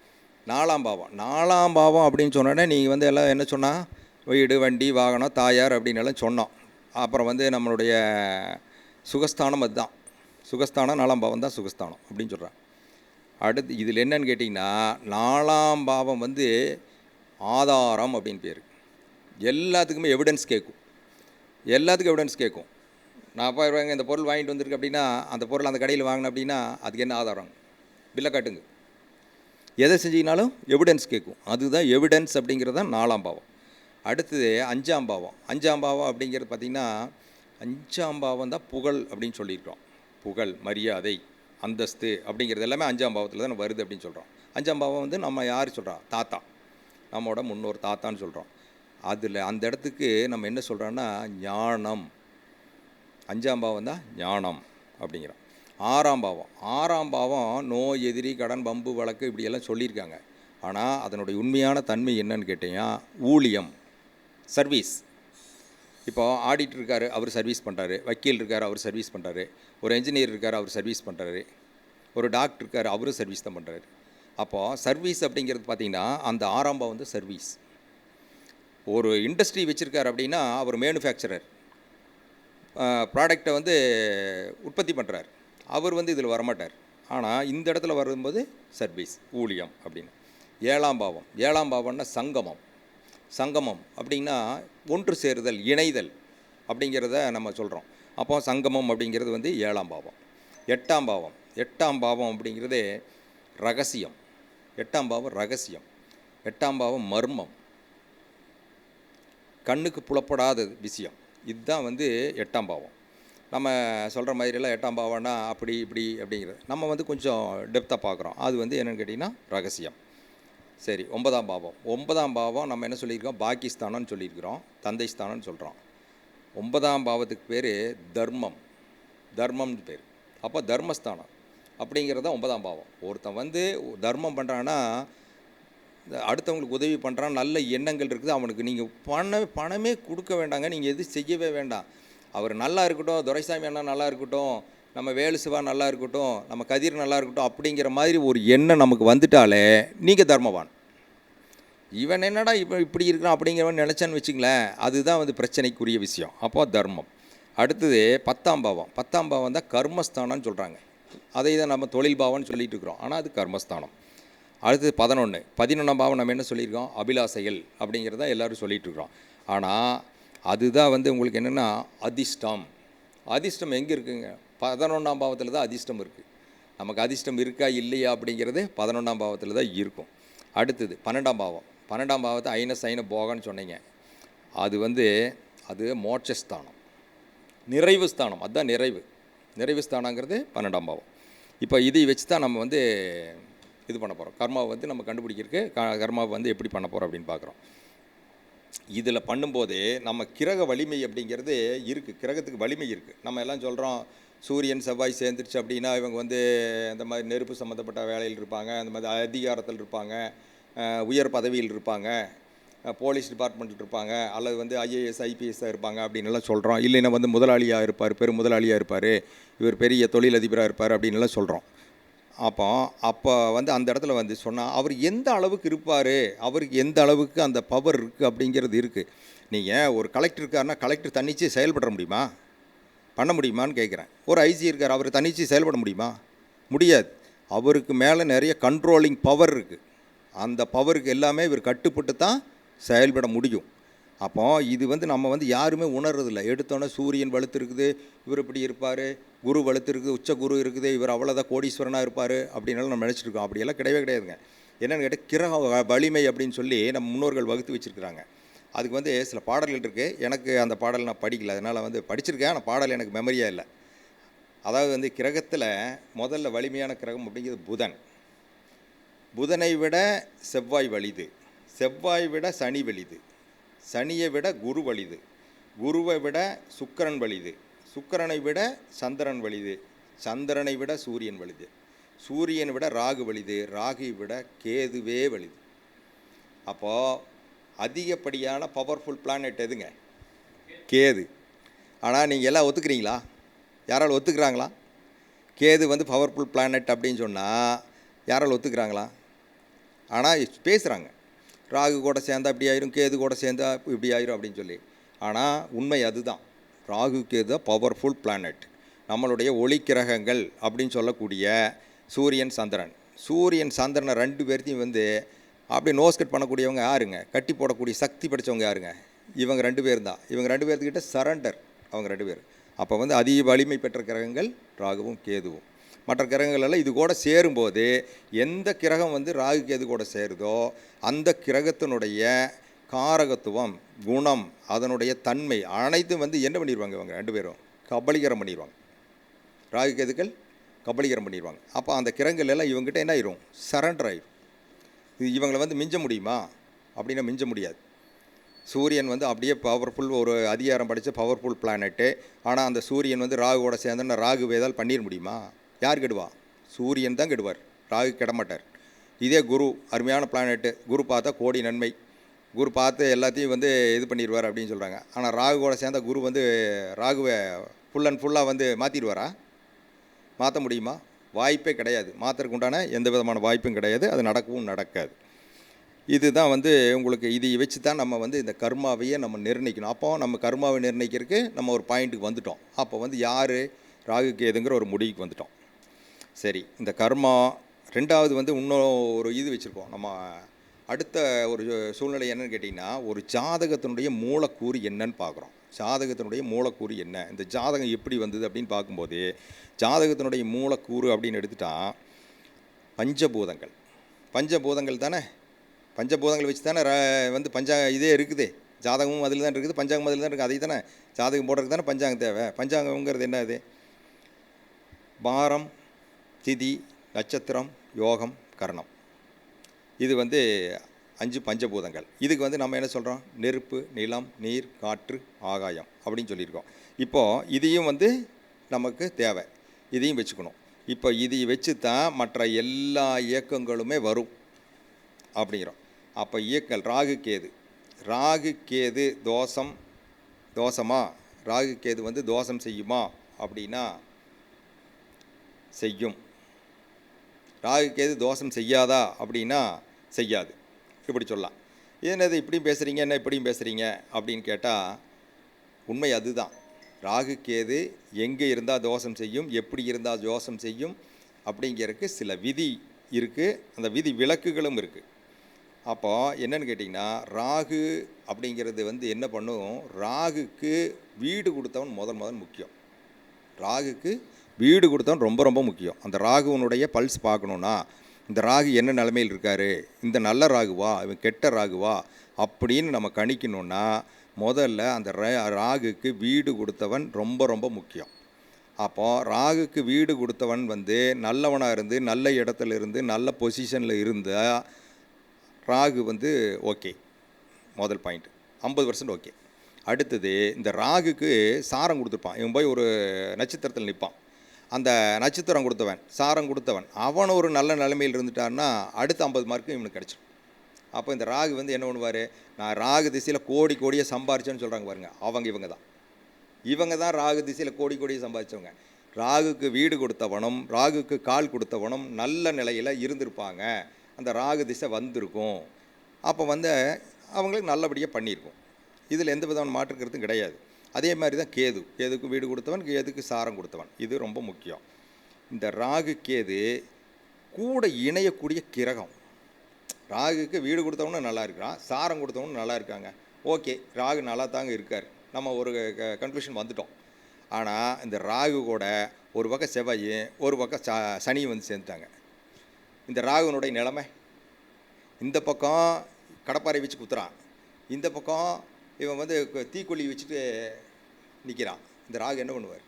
Speaker 3: 4ஆம் பாவம். 4ஆம் பாவம் அப்படின்னு சொன்னோடனே நீங்கள் வந்து எல்லாம் என்ன சொன்னால் வீடு, வண்டி, வாகனம், தாயார் அப்படின்னு எல்லாம் சொன்னோம். அப்புறம் வந்து நம்மளுடைய சுகஸ்தானம், அதுதான் சுகஸ்தானம். 4ஆம் பாவம் தான் சுகஸ்தானம் அப்படின்னு சொல்கிறேன். அடுத்து இதில் என்னன்னு கேட்டிங்கன்னா 4ஆம் பாவம் வந்து ஆதாரம் அப்படின்னு பேர். எல்லாத்துக்குமே எவிடன்ஸ் கேட்கும். எல்லாத்துக்கும் எவிடன்ஸ் கேட்கும். நான் போய் இந்த பொருள் வாங்கிட்டு வந்திருக்கு அப்படின்னா அந்த பொருள் அந்த கடையில் வாங்கினேன் அப்படின்னா அதுக்கு என்ன ஆதாரம்? பில்லை காட்டுங்க. எதை செஞ்சிங்கனாலும் எவிடன்ஸ் கேட்கும். அதுதான் எவிடன்ஸ் அப்படிங்கிறது தான் 4ஆம் பாவம். அடுத்தது 5ஆம் பாவம். 5ஆம் பாவம் அப்படிங்கிறது பார்த்திங்கன்னா 5ஆம் பாவம் தான் புகழ் அப்படின்னு சொல்லியிருக்கிறோம். புகழ், மரியாதை, அந்தஸ்து அப்படிங்கிறது எல்லாமே 5ஆம் பாவத்தில் தான் வருது அப்படின்னு சொல்கிறோம். 5ஆம் பாவம் வந்து நம்ம யார் சொல்கிறோம்? தாத்தா, நம்மளோட முன்னோர் தாத்தான்னு சொல்கிறோம். அதில் அந்த இடத்துக்கு நம்ம என்ன சொல்கிறோன்னா ஞானம். 5ஆம் பாவம் தான் ஞானம் அப்படிங்கிறோம். 6ஆம் பாவம். 6ஆம் பாவம் நோய், எதிரி, கடன், பம்பு, வழக்கு இப்படியெல்லாம் சொல்லியிருக்காங்க. ஆனால் அதனுடைய உண்மையான தன்மை என்னன்னு கேட்டீங்கன்னா ஊழியம், சர்வீஸ். இப்போ ஆடிட்டர் இருக்கார், அவர் சர்வீஸ் பண்ணுறாரு. வக்கீல் இருக்கார், அவர் சர்வீஸ் பண்ணுறாரு. ஒரு என்ஜினியர் இருக்கார், அவர் சர்வீஸ் பண்ணுறாரு. ஒரு டாக்டர் இருக்கார், அவரும் சர்வீஸ் தான் பண்ணுறாரு. அப்போது சர்வீஸ் அப்படிங்கிறது பார்த்திங்கன்னா அந்த 6ஆம் பாவம் வந்து சர்வீஸ். ஒரு இண்டஸ்ட்ரி வச்சுருக்கார் அப்படின்னா அவர் மேனுஃபேக்சரர், ப்ராடக்டை வந்து உற்பத்தி பண்ணுறார். அவர் வந்து இதில் வரமாட்டார். ஆனால் இந்த இடத்துல வரும்போது சர்வீஸ், ஊழியம் அப்படின்னு. 7ஆம் பாவம். 7ஆம் பாவம்னா சங்கமம். சங்கமம் அப்படின்னா ஒன்று சேருதல், இணைதல் அப்படிங்கிறத நம்ம சொல்கிறோம். அப்போ சங்கமம் அப்படிங்கிறது வந்து 7ஆம் பாவம். 8ஆம் பாவம். 8ஆம் பாவம் அப்படிங்கிறது ரகசியம். 8ஆம் பாவம் ரகசியம். 8ஆம் பாவம் மர்மம், கண்ணுக்கு புலப்படாத விஷயம். இதுதான் வந்து 8ஆம் பாவம். நம்ம சொல்கிற மாதிரிலாம் 8ஆம் பாவம்னா அப்படி இப்படி அப்படிங்கிறது நம்ம வந்து கொஞ்சம் டெப்த்தாக பார்க்குறோம். அது வந்து என்னென்னு கேட்டிங்கன்னா ரகசியம். சரி, 9ஆம் பாவம். 9ஆம் பாவம் நம்ம என்ன சொல்லியிருக்கோம்? பாகிஸ்தானம்னு சொல்லியிருக்கிறோம், தந்தை ஸ்தானம்னு சொல்கிறோம். 9ஆம் பாவத்துக்கு பேர் தர்மம். தர்மம்னு பேர். அப்போ தர்மஸ்தானம் அப்படிங்கிறது தான் 9ஆம் பாவம். ஒருத்தன் வந்து தர்மம் பண்ணுறான்னா அடுத்தவங்களுக்கு உதவி பண்ணுறான், நல்ல எண்ணங்கள் இருக்குது அவனுக்கு. நீங்கள் பணமே கொடுக்க வேண்டாங்க, நீங்கள் எதுவும் செய்யவே வேண்டாம். அவர் நல்லா இருக்கட்டும், துரைசாமி அண்ணா நல்லா இருக்கட்டும், நம்ம வேலு சிவா நல்லா இருக்கட்டும், நம்ம கதிர் நல்லா இருக்கட்டும் அப்படிங்கிற மாதிரி ஒரு எண்ணம் நமக்கு வந்துட்டாலே நீங்கள் தர்மவான். இவன் என்னடா இப்போ இப்படி இருக்கிறான் அப்படிங்கிறவன் நினச்சான்னு வச்சுங்களேன், அதுதான் வந்து பிரச்சனைக்குரிய விஷயம். அப்போ தர்மம். அடுத்தது 10ஆம் பாவம். 10ஆம் பாவம் தான் கர்மஸ்தானம்னு சொல்கிறாங்க. அதை தான் நம்ம தொழில் பாவம்னு சொல்லிட்டு இருக்கிறோம், ஆனால் அது கர்மஸ்தானம். அடுத்தது 11. 11ஆம் பாவம் நம்ம என்ன சொல்லியிருக்கோம்? அபிலாசைகள் அப்படிங்கிறத எல்லோரும் சொல்லிகிட்ருக்குறோம். ஆனால் அதுதான் வந்து உங்களுக்கு என்னென்னா அதிர்ஷ்டம். அதிர்ஷ்டம் எங்கே இருக்குங்க? 11ஆம் பாவத்தில் தான் அதிர்ஷ்டம் இருக்குது. நமக்கு அதிர்ஷ்டம் இருக்கா இல்லையா அப்படிங்கிறது 11ஆம் பாவத்தில் தான் இருக்கும். அடுத்தது 12ஆம் பாவம். 12ஆம் பாவத்தை ஐன போகன்னு சொன்னீங்க. அது வந்து அது மோட்சஸ்தானம், நிறைவு ஸ்தானம். அதுதான் நிறைவு ஸ்தானங்கிறது 12ஆம் பாவம். இப்போ இதை வச்சு தான் நம்ம வந்து இது பண்ண போகிறோம். கர்மாவை வந்து நம்ம கண்டுபிடிக்கிறதுக்கு கர்மாவை வந்து எப்படி பண்ண போகிறோம் அப்படின்னு பார்க்குறோம். இதில் பண்ணும்போது நம்ம கிரக வலிமை அப்படிங்கிறது இருக்குது. கிரகத்துக்கு வலிமை இருக்குது. நம்ம எல்லாம் சொல்கிறோம் சூரியன் செவ்வாய் சேர்ந்துருச்சு அப்படின்னா இவங்க வந்து இந்த மாதிரி நெருப்பு சம்மந்தப்பட்ட வேலையில் இருப்பாங்க, அந்த மாதிரி அதிகாரத்தில் இருப்பாங்க, உயர் பதவியில் இருப்பாங்க, போலீஸ் டிபார்ட்மெண்ட்டில் இருப்பாங்க, அல்லது வந்து ஐஏஎஸ் ஐபிஎஸ்ஸாக இருப்பாங்க அப்படின்னு எல்லாம் சொல்கிறோம். இல்லைன்னா வந்து முதலாளியாக இருப்பார், பெரும் முதலாளியாக இருப்பார், இவர் பெரிய தொழிலதிபராக இருப்பார் அப்படின்னு எல்லாம் சொல்கிறோம். அப்போ வந்து அந்த இடத்துல வந்து சொன்னால் அவர் எந்த அளவுக்கு இருப்பார், அவருக்கு எந்த அளவுக்கு அந்த பவர் இருக்குது அப்படிங்கிறது இருக்குது. நீங்கள் ஒரு கலெக்டர் இருக்காருன்னா கலெக்டர் தன்னிச்சே செயல்பட முடியுமா? பண்ண முடியுமான்னு கேட்குறேன். ஒரு ஐஜி இருக்கார், அவர் தனிச்சு செயல்பட முடியுமா? முடியாது. அவருக்கு மேலே நிறைய கண்ட்ரோலிங் பவர் இருக்குது. அந்த பவருக்கு எல்லாமே இவர் கட்டுப்பட்டு தான் செயல்பட முடியும். அப்போ இது நம்ம யாருமே உணர்றதில்ல. எடுத்தோன்னே சூரியன் வலுத்திருக்குது, இவர் இப்படி இருப்பார், குரு வலுத்திருக்குது, உச்ச குரு இருக்குது, இவர் அவ்வளோதான் கோடீஸ்வரனாக இருப்பார் அப்படின்னாலும் நம்ம நினச்சிட்டு இருக்கோம். அப்படியெல்லாம் கிடையவே கிடையாதுங்க. என்னென்னு கேட்டால் கிரக வலிமை அப்படின்னு சொல்லி நம்ம முன்னோர்கள் வகுத்து வச்சுருக்குறாங்க. அதுக்கு சில பாடல்கள் இருக்குது. எனக்கு அந்த பாடல் நான் படிக்கல, அதனால் படிச்சிருக்கேன். ஆனால் பாடல் எனக்கு மெமரியாக இல்லை. அதாவது கிரகத்தில் முதல்ல வலிமையான கிரகம் அப்படிங்கிறது புதன். புதனை விட செவ்வாய் வலிது, செவ்வாய் விட சனி வலிது, சனியை விட குரு வலிது, குருவை விட சுக்கிரன் வலிது, சுக்கிரனை விட சந்திரன் வலிது, சந்திரனை விட சூரியன் வலிது, சூரியனை விட ராகு வலிது, ராகை விட கேதுவே வலிது. அப்போது அதிகப்படியான பவர்ஃபுல் பிளானெட் எதுங்க? கேது. ஆனால் நீங்கள் எல்லாம் ஒத்துக்கிறீங்களா? யாரால் ஒத்துக்கிறாங்களா? கேது பவர்ஃபுல் பிளானெட் அப்படின்னு சொன்னால் யாரால் ஒத்துக்கிறாங்களா? ஆனால் பேசுகிறாங்க, ராகு கூட சேர்ந்தா இப்படி ஆயிரும், கேது கூட சேர்ந்தா இப்படி ஆயிரும் அப்படின்னு சொல்லி. ஆனால் உண்மை அதுதான். ராகு கேது தான் பவர்ஃபுல் பிளானட். நம்மளுடைய ஒளி கிரகங்கள் அப்படின்னு சொல்லக்கூடிய சூரியன் சந்திரன், சூரியன் சந்திரனை ரெண்டு பேர்த்தையும் அப்படியே நோஸ்கட் பண்ணக்கூடியவங்க யாருங்க? கட்டி போடக்கூடிய சக்தி படித்தவங்க யாருங்க? இவங்க ரெண்டு பேர் தான். இவங்க ரெண்டு பேர்த்துக்கிட்ட சரண்டர் அவங்க ரெண்டு பேர். அப்போ அதிக வலிமை பெற்ற கிரகங்கள் ராகுவும் கேதுவும். மற்ற கிரகங்கள் எல்லாம் இது கூட சேரும்போது எந்த கிரகம் ராகு கேது கூட சேருதோ அந்த கிரகத்தினுடைய காரகத்துவம், குணம், அதனுடைய தன்மை அனைத்தும் என்ன பண்ணிடுவாங்க? இவங்க ரெண்டு பேரும் கபலீகரம் பண்ணிடுவாங்க. ராகு கேதுக்கள் கபலீகரம் பண்ணிடுவாங்க. அப்போ அந்த கிரகங்கள் எல்லாம் இவங்ககிட்ட என்ன ஆயிரும்? சரண்டர் ஆயிரும். இவங்களை மிஞ்ச முடியுமா அப்படின்னா மிஞ்ச முடியாது. சூரியன் அப்படியே பவர்ஃபுல், ஒரு அதிகாரம் படித்த பவர்ஃபுல் பிளானெட்டு. ஆனால் அந்த சூரியன் ராகுவோட சேர்ந்தோன்னா ராகு ஏதால் பண்ணிட முடியுமா? யார் கெடுவா? சூரியன் தான் கெடுவார், ராகு கெடமாட்டார். இதே குரு அருமையான பிளானெட்டு, குரு பார்த்தா கோடி நன்மை, குரு பார்த்து எல்லாத்தையும் இது பண்ணிடுவார் அப்படின்னு சொல்கிறாங்க. ஆனால் ராகுவோட சேர்ந்த குரு ராகுவை ஃபுல் அண்ட் ஃபுல்லாக மாற்றிடுவாரா? மாற்ற முடியுமா? வாய்ப்பே கிடையாது. மாற்றுறதுக்கு உண்டான எந்த விதமான வாய்ப்பும் கிடையாது. அது நடக்கவும் நடக்காது. இதுதான் உங்களுக்கு இதை வச்சு தான் நம்ம இந்த கர்மாவையே நம்ம நிர்ணயிக்கணும். அப்போ நம்ம கர்மாவை நிர்ணயிக்கிறதுக்கு நம்ம ஒரு பாயிண்ட்டுக்கு வந்துட்டோம். அப்போ யார் ராகு கேதுங்கிற ஒரு முடிவுக்கு வந்துட்டோம். சரி, இந்த கர்மா ரெண்டாவது இன்னும் ஒரு இது வச்சுருக்கோம். நம்ம அடுத்த ஒரு சூழ்நிலை என்னன்னு கேட்டிங்கன்னா, ஒரு ஜாதகத்தினுடைய மூலக்கூறு என்னன்னு பார்க்குறோம். ஜாதகத்தினுடைய மூலக்கூறு என்ன, இந்த ஜாதகம் எப்படி வந்தது அப்படின்னு பார்க்கும்போது, ஜாதகத்தினுடைய மூலக்கூறு அப்படின்னு எடுத்துட்டால் பஞ்சபூதங்கள். பஞ்சபூதங்கள் தானே, பஞ்சபூதங்கள் வச்சு தானே இதே இருக்குது. ஜாதகமும் அதில் தான் இருக்குது, பஞ்சாங்கம் அதில் தான் இருக்குது. அதை தானே ஜாதகம் போடுறதுக்கு தானே பஞ்சாங்கம் தேவை. பஞ்சாங்கங்கிறது என்ன? அது வாரம், திதி, நட்சத்திரம், யோகம், கரணம். இது 5 பஞ்சபூதங்கள். இதுக்கு நம்ம என்ன சொல்கிறோம்? நெருப்பு, நிலம், நீர், காற்று, ஆகாயம் அப்படின்னு சொல்லியிருக்கோம். இப்போது இதையும் நமக்கு தேவை, இதையும் வச்சுக்கணும். இப்போ இதை வச்சு தான் மற்ற எல்லா இயக்கங்களுமே வரும் அப்படிங்கிறோம். அப்போ இயக்கல் ராகு கேது, ராகு கேது தோஷமா? ராகு கேது தோஷம் செய்யுமா அப்படின்னா செய்யும். ராகு கேது தோஷம் செய்யாதா அப்படின்னா செய்யாது. இப்படி சொல்லலாம். என்னது இப்படியும் பேசுகிறீங்க, என்ன இப்படியும் பேசுகிறீங்க அப்படின்னு கேட்டால் உண்மை அதுதான். ராகு கேது எங்கே இருந்தால் தோஷம் செய்யும், எப்படி இருந்தால் தோஷம் செய்யும் அப்படிங்கிறதுக்கு சில விதி இருக்குது. அந்த விதி விலக்குகளும் இருக்குது. அப்போது என்னென்னு கேட்டிங்கன்னா, ராகு அப்படிங்கிறது என்ன பண்ணும்? ராகுக்கு வீடு கொடுத்தவன் முதல் முக்கியம். ராகுக்கு வீடு கொடுத்தவன் ரொம்ப ரொம்ப முக்கியம். அந்த ராகுவனுடைய பல்ஸ் பார்க்கணுன்னா, இந்த ராகு என்ன நிலைமையில் இருக்கார், இந்த நல்ல ராகுவா இவன் கெட்ட ராகுவா அப்படின்னு நம்ம கணிக்கணுன்னா முதல்ல அந்த ராகுக்கு வீடு கொடுத்தவன் ரொம்ப ரொம்ப முக்கியம். அப்போது ராகுக்கு வீடு கொடுத்தவன் நல்லவனாக இருந்து நல்ல இடத்துல இருந்து நல்ல பொசிஷனில் இருந்தால் ராகு ஓகே. முதல் பாயிண்ட் 50% ஓகே. அடுத்தது இந்த ராகுக்கு சாரம் கொடுத்துருப்பான். இவன் போய் ஒரு நட்சத்திரத்தில் நிற்பான். அந்த நட்சத்திரம் கொடுத்தவன், சாரம் கொடுத்தவன், அவன் ஒரு நல்ல நிலைமையில் இருந்துட்டான்னா அடுத்த 50 மார்க்கு இவனுக்கு கிடச்சிடும். அப்போ இந்த ராகு என்ன பண்ணுவார்? நான் ராகு திசையில் கோடியை சம்பாரிச்சேன்னு சொல்கிறாங்க பாருங்கள், இவங்க தான் ராகு திசையில் கோடியை சம்பாதிச்சவங்க. ராகுக்கு வீடு கொடுத்தவனும் ராகுக்கு கால் கொடுத்தவனும் நல்ல நிலையில் இருந்திருப்பாங்க. அந்த ராகு திசை வந்திருக்கும். அப்போ அவங்களுக்கு நல்லபடியாக பண்ணியிருக்கும். இதில் எந்த விதமான மாற்றுக்கிறதும் கிடையாது. அதே மாதிரி தான் கேதுக்கு வீடு கொடுத்தவன், கேதுக்கு சாரம் கொடுத்தவன். இது ரொம்ப முக்கியம். இந்த ராகு கேது கூட இணையக்கூடிய கிரகம். ராகுக்கு வீடு கொடுத்தவனும் நல்லா இருக்கிறான், சாரம் கொடுத்தவனும் நல்லா இருக்காங்க. ஓகே, ராகு நல்லா தாங்க இருக்கார், நம்ம ஒரு கன்க்ளூஷன் வந்துட்டோம். ஆனால் இந்த ராகு கூட ஒரு பக்கம் செவ்வாய், ஒரு பக்கம் சனி வந்து சேர்ந்துட்டாங்க. இந்த ராகுனுடைய நிலைமை, இந்த பக்கம் கடப்பாறை வச்சு குத்துறான், இந்த பக்கம் இவன் வந்து தீக்கொல்லி வச்சுட்டு நிற்கிறான். இந்த ராகு என்ன பண்ணுவார்?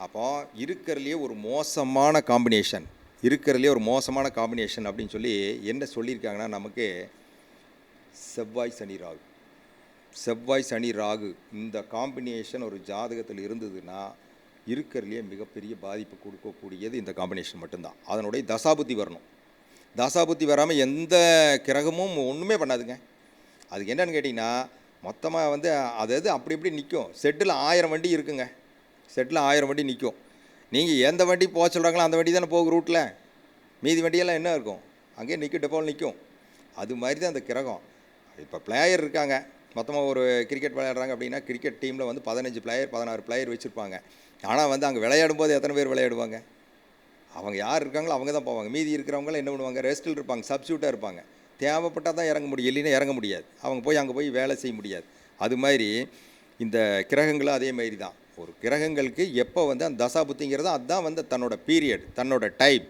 Speaker 3: அப்போ இருக்கிறதுலையே ஒரு மோசமான காம்பினேஷன் அப்படின்னு சொல்லி என்ன சொல்லியிருக்காங்கன்னா, நமக்கு செவ்வாய் சனி ராகு இந்த காம்பினேஷன் ஒரு ஜாதகத்தில் இருந்ததுன்னா இருக்கிறதுலையே மிகப்பெரிய பாதிப்பு கொடுக்கக்கூடியது இந்த காம்பினேஷன் மட்டும்தான். அதனுடைய தசாபுத்தி வரணும். தசாபுத்தி வராமல் எந்த கிரகமும் ஒன்றுமே பண்ணாதுங்க. அதுக்கு என்னன்னு கேட்டிங்கன்னா, மொத்தமாக வந்து அது அப்படி இப்படி நிற்கும். செட்டில் 1000 வண்டி இருக்குங்க, செட்டில் 1000 வண்டி நிற்கும். நீங்கள் எந்த வண்டி போக சொல்கிறாங்களோ அந்த வண்டி தானே போகும் ரூட்டில், மீதி வண்டியெல்லாம் என்ன இருக்கும் அங்கேயே நிற்கும், டெப்போவில் நிற்கும். அது மாதிரி தான் அந்த கிரகம். இப்போ பிளேயர் இருக்காங்க, மொத்தமாக ஒரு கிரிக்கெட் விளையாடுறாங்க அப்படின்னா கிரிக்கெட் டீமில் வந்து 15 பிளேயர் 16 பிளேயர் வச்சுருப்பாங்க. ஆனால் வந்து அங்கே விளையாடும் போது எத்தனை பேர் விளையாடுவாங்க? அவங்க யார் இருக்காங்களோ அவங்க தான் போவாங்க. மீதி இருக்கிறவங்களாம் என்ன பண்ணுவாங்க? ரெஸ்ட்டில் இருப்பாங்க, சப்ஸ்டியூட்டாக இருப்பாங்க. தேவைப்பட்டால் தான் இறங்க முடியும், இல்லைன்னா இறங்க முடியாது. அவங்க அங்கே போய் வேலை செய்ய முடியாது. அது மாதிரி இந்த கிரகங்களும் அதே மாதிரி தான். ஒரு கிரகங்களுக்கு எப்போ வந்து அந்த தசாபுத்திங்கிறது அதுதான் வந்து தன்னோட பீரியட், தன்னோட டைம்,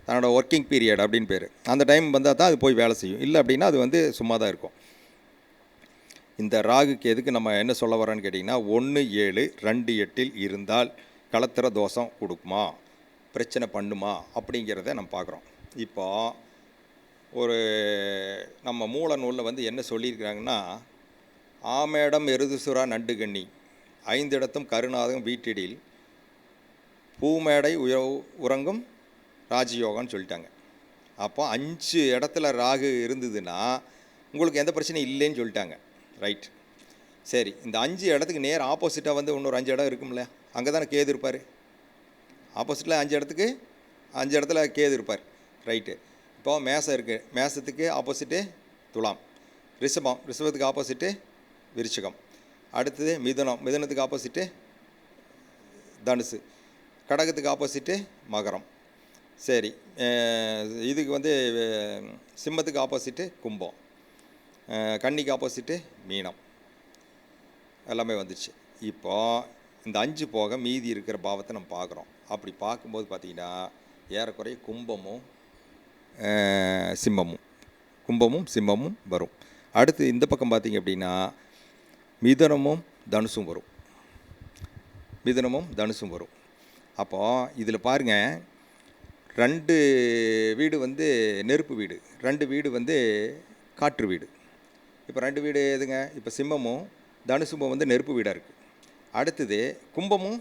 Speaker 3: தன்னோட ஒர்க்கிங் பீரியட் அப்படின்னு பேர். அந்த டைம் வந்தால் தான் அது போய் வேலை செய்யும், இல்லை அப்படின்னா அது வந்து சும்மா தான் இருக்கும். இந்த ராகுக்கு எதுக்கு நம்ம என்ன சொல்ல வரோன்னு கேட்டிங்கன்னா, 1, 7, 2, 8 இருந்தால் கலத்திர தோஷம் கொடுக்குமா, பிரச்சனை பண்ணுமா அப்படிங்கிறத நம்ம பார்க்குறோம். இப்போ ஒரு நம்ம மூல நூலில் வந்து என்ன சொல்லியிருக்கிறாங்கன்னா, ஆமேடம் எருதுசுரா நண்டுகண்ணி 5 இடத்தும் கருநாதகம் வீட்டிடில் பூமேடை உறங்கும் ராஜயோகம்னு சொல்லிட்டாங்க. அப்போ 5 இடத்துல ராகு இருந்ததுன்னா உங்களுக்கு எந்த பிரச்சனையும் இல்லைன்னு சொல்லிட்டாங்க. ரைட், சரி. இந்த 5 இடத்துக்கு நேர் ஆப்போசிட்டாக வந்து இன்னொரு 5 இடம் இருக்கும்ல, அங்கே தானே கேது இருப்பார். ஆப்போசிட்டில் 5 இடத்துல கேது இருப்பார். ரைட்டு. இப்போது மேசம் இருக்குது, மேசத்துக்கு ஆப்போசிட்டு துலாம். ரிஷபத்துக்கு ஆப்போசிட்டு விருச்சிகம். அடுத்தது மிதுனத்துக்கு ஆப்போசிட்டு தனுசு. கடகத்துக்கு ஆப்போசிட்டு மகரம். சரி, இதுக்கு வந்து சிம்மத்துக்கு ஆப்போசிட்டு கும்பம், கன்னிக்கு ஆப்போசிட்டு மீனம். எல்லாமே வந்துடுச்சு. இப்போது இந்த 5 போக மீதி இருக்கிற பாவத்தை நம்ம பார்க்குறோம். அப்படி பார்க்கும்போது பார்த்திங்கன்னா ஏறக்குறைய கும்பமும் சிம்மமும் வரும். அடுத்து இந்த பக்கம் பார்த்திங்க அப்படின்னா மிதுனமும் தனுசும் வரும். அப்போது இதில் பாருங்கள், 2 வீடு வந்து நெருப்பு வீடு, 2 வீடு வந்து காற்று வீடு. இப்போ 2 வீடு எதுங்க? இப்போ சிம்மமும் தனுசும் வந்து நெருப்பு வீடாக இருக்குது. அடுத்தது கும்பமும்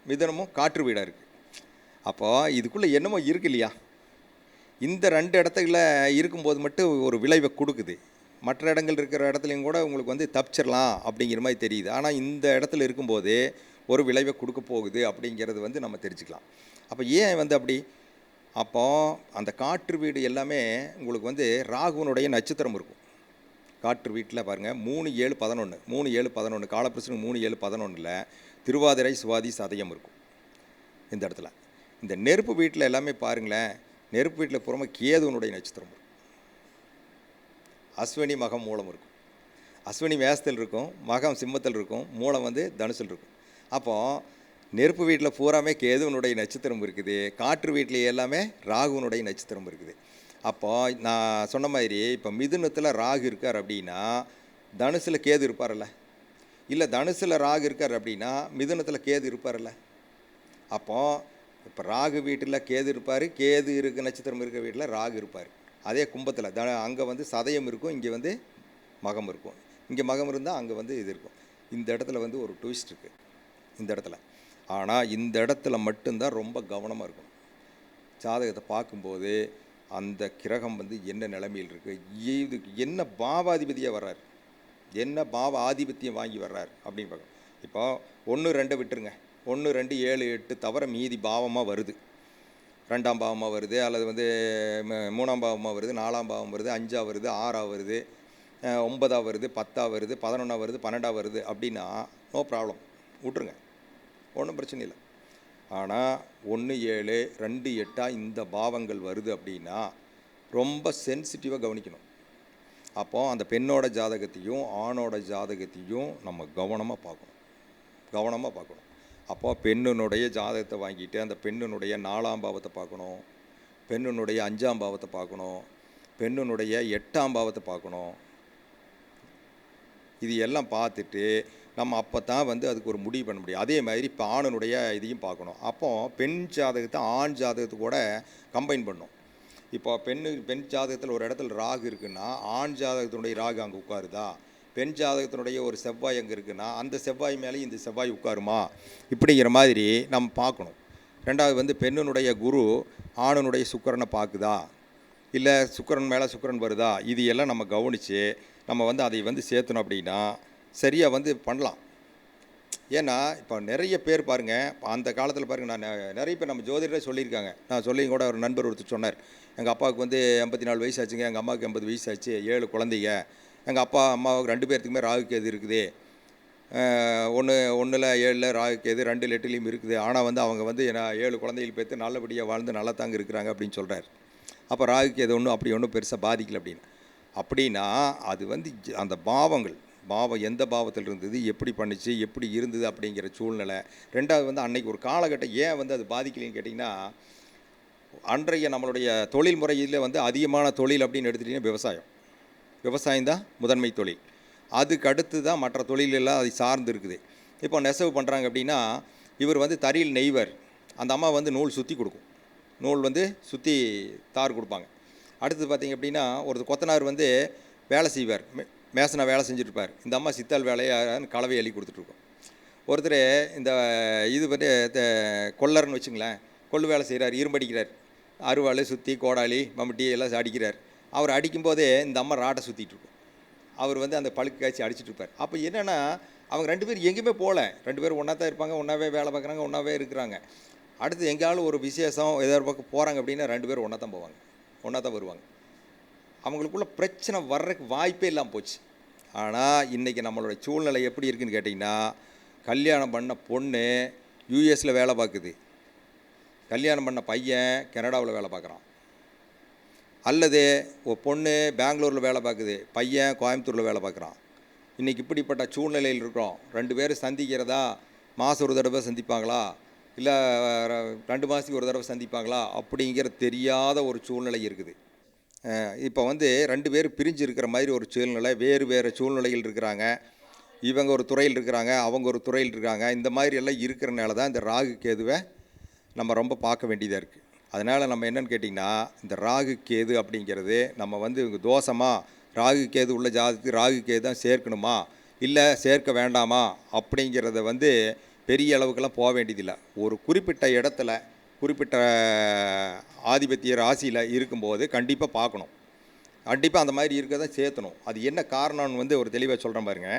Speaker 3: மிதுனமும் காற்று வீடாக இருக்குது. அப்போது இதுக்குள்ளே என்னமோ இருக்கு இல்லையா? இந்த 2 இடத்துல இருக்கும்போது மட்டும் ஒரு விளைவை கொடுக்குது. மற்ற இடங்கள் இருக்கிற இடத்துலையும் கூட உங்களுக்கு வந்து தப்பிச்சிடலாம் அப்படிங்கிற மாதிரி தெரியுது. ஆனால் இந்த இடத்துல இருக்கும்போது ஒரு விளைவை கொடுக்க போகுது அப்படிங்கிறது வந்து நம்ம தெரிஞ்சுக்கலாம். அப்போ ஏன் வந்து அப்படி? அப்போது அந்த காற்று வீடு எல்லாமே உங்களுக்கு வந்து ராகுனுடைய நட்சத்திரம் இருக்கும். காற்று வீட்டில் பாருங்கள் 3, 7, 11 காலப்பிரசனுக்கு 3, 7, 11 திருவாதிரை சுவாதி சதயம் இருக்கும். இந்த இடத்துல இந்த நெருப்பு வீட்டில் எல்லாமே பாருங்களேன், நெருப்பு வீட்டில் புறமே கேதுவனுடைய நட்சத்திரம் இருக்கும். அஸ்வினி மகம் மூலம் இருக்கும். அஸ்வினி மேசத்தில் இருக்கும், மகம் சிம்மத்தில் இருக்கும், மூலம் வந்து தனுசில் இருக்கும். அப்போது நெருப்பு வீட்டில் பூராமே கேதுவனுடைய நட்சத்திரம் இருக்குது, காற்று வீட்டில் எல்லாமே ராகுனுடைய நட்சத்திரம் இருக்குது. அப்போது நான் சொன்ன மாதிரி இப்போ மிதுனத்தில் ராகு இருக்கார் அப்படின்னா தனுசில் கேது இருப்பார்ல, இல்லை தனுசில் ராகு இருக்கார் அப்படின்னா மிதுனத்தில் கேது இருப்பார்ல. அப்போது இப்போ ராகு வீட்டில் கேது இருப்பார், கேது இருக்க நட்சத்திரம் இருக்கிற வீட்டில் ராகு இருப்பார். அதே கும்பத்தில் அங்கே வந்து சதயம் இருக்கும், இங்கே வந்து மகம் இருக்கும். இங்கே மகம் இருந்தால் அங்கே வந்து இது இருக்கும். இந்த இடத்துல வந்து ஒரு ட்விஸ்ட் இருக்குது இந்த இடத்துல. ஆனால் இந்த இடத்துல மட்டும்தான் ரொம்ப கவனமாக இருக்கும். ஜாதகத்தை பார்க்கும்போது அந்த கிரகம் வந்து என்ன நிலைமையில் இருக்குது, இதுக்கு என்ன பாவாதிபதியாக வர்றார், என்ன பாவ ஆதிபத்தியம் வாங்கி வர்றார் அப்படின்னு பார்க்கணும். இப்போ 1, 2 விட்டுருங்க, 1, 2, 7, 8 தவிர மீதி பாவமாக வருது. 2ஆம் பாவமாக வருது, அல்லது வந்து 3ஆம் பாவமாக வருது, 4ஆம் பாவம் வருது, 5ஆக வருது, 6ஆக வருது, 9ஆக வருது, 10ஆக வருது, 11ஆக வருது, 12ஆக வருது அப்படின்னா நோ ப்ராப்ளம், விட்ருங்க, ஒன்றும் பிரச்சனை இல்லை. ஆனால் 1 7 2 8 இந்த பாவங்கள் வருது அப்படின்னா ரொம்ப சென்சிட்டிவாக கவனிக்கணும். அப்போது அந்த பெண்ணோட ஜாதகத்தையும் ஆணோட ஜாதகத்தையும் நம்ம கவனமாக பார்க்கணும். அப்போது பெண்ணினுடைய ஜாதகத்தை வாங்கிட்டு அந்த பெண்ணினுடைய 4ஆம் பாவத்தை பார்க்கணும், பெண்ணினுடைய 5ஆம் பாவத்தை பார்க்கணும், பெண்ணினுடைய 8ஆம் பாவத்தை பார்க்கணும். இது எல்லாம் பார்த்துட்டு நம்ம அப்போ தான் வந்து அதுக்கு ஒரு முடிவு பண்ண முடியும். அதே மாதிரி இப்போ ஆணனுடைய இதையும் பார்க்கணும். அப்போது பெண் ஜாதகத்தை ஆண் ஜாதகத்தை கூட கம்பைன் பண்ணணும். இப்போ பெண் ஜாதகத்தில் ஒரு இடத்துல ராகு இருக்குன்னா ஆண் ஜாதகத்தினுடைய ராகு அங்கே உட்காருதா, பெண் ஜாதகத்தினுடைய ஒரு செவ்வாய் அங்கே இருக்குன்னா அந்த செவ்வாய் மேலே இந்த செவ்வாய் உட்காருமா, இப்படிங்கிற மாதிரி நம்ம பார்க்கணும். ரெண்டாவது வந்து பெண்ணினுடைய குரு ஆணனுடைய சுக்கிரனை பார்க்குதா, இல்லை சுக்கிரன் மேலே சுக்கிரன் வருதா, இது எல்லாம் நம்ம கவனித்து நம்ம வந்து அதை வந்து சேர்த்தணும் அப்படின்னா சரியாக வந்து பண்ணலாம். ஏன்னா இப்போ நிறைய பேர் பாருங்கள், அந்த காலத்தில் பாருங்கள், நான் நிறைய பேர் நம்ம ஜோதிடரே சொல்லியிருக்காங்க. நான் சொல்லி கூட ஒரு நண்பர் ஒருத்தர் சொன்னார், எங்கள் அப்பாவுக்கு வந்து 84 வயசு ஆச்சுங்க, எங்கள் அம்மாவுக்கு 80 வயசு ஆச்சு, 7 குழந்தைங்க, எங்கள் அப்பா அம்மாவுக்கு 2 பேர்த்துக்குமே ராகு கேது இருக்குது, 1 7 ராகு கேது 2 8 இருக்குது. ஆனால் வந்து அவங்க வந்து நான் 7 குழந்தைகள் பேர்த்து நல்லபடியாக வாழ்ந்து நல்லா தாங்க இருக்கிறாங்க அப்படின்னு சொல்கிறார். அப்போ ராகு கேது அப்படி ஒன்றும் பெருசாக பாதிக்கலை அப்படின்னா அது வந்து அந்த பாவம் எந்த பாவத்தில் இருந்தது, எப்படி பண்ணிச்சு, எப்படி இருந்தது அப்படிங்கிற சூழ்நிலை. ரெண்டாவது வந்து அன்னைக்கு ஒரு காலகட்டம் ஏன் வந்து அது பாதிக்கலைன்னு கேட்டிங்கன்னா, அன்றைய நம்மளுடைய தொழில் முறையில் வந்து அதிகமான தொழில் அப்படின்னு எடுத்துட்டிங்கன்னா விவசாயம் தான் முதன்மை தொழில். அதுக்கு அடுத்து தான் மற்ற தொழிலெல்லாம் அதை சார்ந்து இருக்குது. இப்போ நெசவு பண்ணுறாங்க அப்படின்னா இவர் வந்து தறியில் நெய்வர், அந்த அம்மா வந்து நூல் சுற்றி கொடுக்கும், நூல் வந்து சுற்றி தார் கொடுப்பாங்க. அடுத்து பார்த்திங்க அப்படின்னா ஒரு கொத்தனார் வந்து வேலை செய்வார், மேசனை வேலை செஞ்சுட்ருப்பார், இந்த அம்மா சித்தால் வேலையை கலவை அள்ளி கொடுத்துட்ருக்கோம். ஒருத்தர் இந்த இது வந்து கொல்லர்னு வச்சுங்களேன், கொள்ளு வேலை செய்கிறார், இரும்படிக்கிறார், அருவாள் சுற்றி கோடாளி மம்முட்டி எல்லாம் அடிக்கிறார். அவர் அடிக்கும்போதே இந்த அம்மா ராட்டை சுற்றிட்டுருக்கும், அவர் வந்து அந்த பழுக்கு காய்ச்சி அடிச்சிட்ருப்பார். அப்போ என்னென்னா அவங்க 2 பேரும் எங்கேயுமே போகல, 2 பேரும் ஒன்றா தான் இருப்பாங்க, ஒன்றாவே வேலை பார்க்குறாங்க, ஒன்றாவே இருக்கிறாங்க. அடுத்து எங்கேயாலும் ஒரு விசேஷம் ஏதாவது பக்கம் போகிறாங்க அப்படின்னா 2 பேரும் ஒன்றா தான் போவாங்க, ஒன்றா தான் வருவாங்க. அவங்களுக்குள்ள பிரச்சனை வர்றதுக்கு வாய்ப்பே இல்லாமல் போச்சு. ஆனால் இன்றைக்கி நம்மளோட சூழ்நிலை எப்படி இருக்குதுன்னு கேட்டிங்கன்னா, கல்யாணம் பண்ண பொண்ணு யூஎஸில் வேலை பார்க்குது, கல்யாணம் பண்ண பையன் கனடாவில் வேலை பார்க்குறான், அல்லது ஒரு பொண்ணு பெங்களூரில் வேலை பார்க்குது, பையன் கோயம்புத்தூரில் வேலை பார்க்குறான். இன்றைக்கி இப்படிப்பட்ட சூழ்நிலையில் இருக்கிறோம். 2 பேரும் சந்திக்கிறதா, மாதம் ஒரு தடவை சந்திப்பாங்களா, இல்லை 2 மாதத்துக்கு ஒரு தடவை சந்திப்பாங்களா அப்படிங்கிற தெரியாத ஒரு சூழ்நிலை இருக்குது. இப்போ வந்து 2 பேர் பிரிஞ்சு இருக்கிற மாதிரி ஒரு சூழ்நிலை, வேறு சூழ்நிலைகள் இருக்கிறாங்க. இவங்க ஒரு துறையில் இருக்கிறாங்க, அவங்க ஒரு துறையில் இருக்காங்க. இந்த மாதிரி எல்லாம் இருக்கிறனால தான் இந்த ராகு கேதுவை நம்ம ரொம்ப பார்க்க வேண்டியதாக இருக்குது. அதனால் நம்ம என்னென்னு கேட்டிங்கன்னா, இந்த ராகு கேது அப்படிங்கிறது நம்ம வந்து இவங்க தோஷமாக ராகு கேது உள்ள ஜாதகத்துக்கு ராகு கேது தான் சேர்க்கணுமா இல்லை சேர்க்க வேண்டாமா அப்படிங்கிறத வந்து பெரிய அளவுக்கெல்லாம் போக வேண்டியதில்லை. ஒரு குறிப்பிட்ட இடத்துல குறிப்பிட்ட ஆதிபத்திய ராசியில் இருக்கும்போது கண்டிப்பாக பார்க்கணும், கண்டிப்பாக அந்த மாதிரி இருக்க தான் சேர்த்தணும். அது என்ன காரணம்னு வந்து ஒரு தெளிவாக சொல்கிறேன் பாருங்க.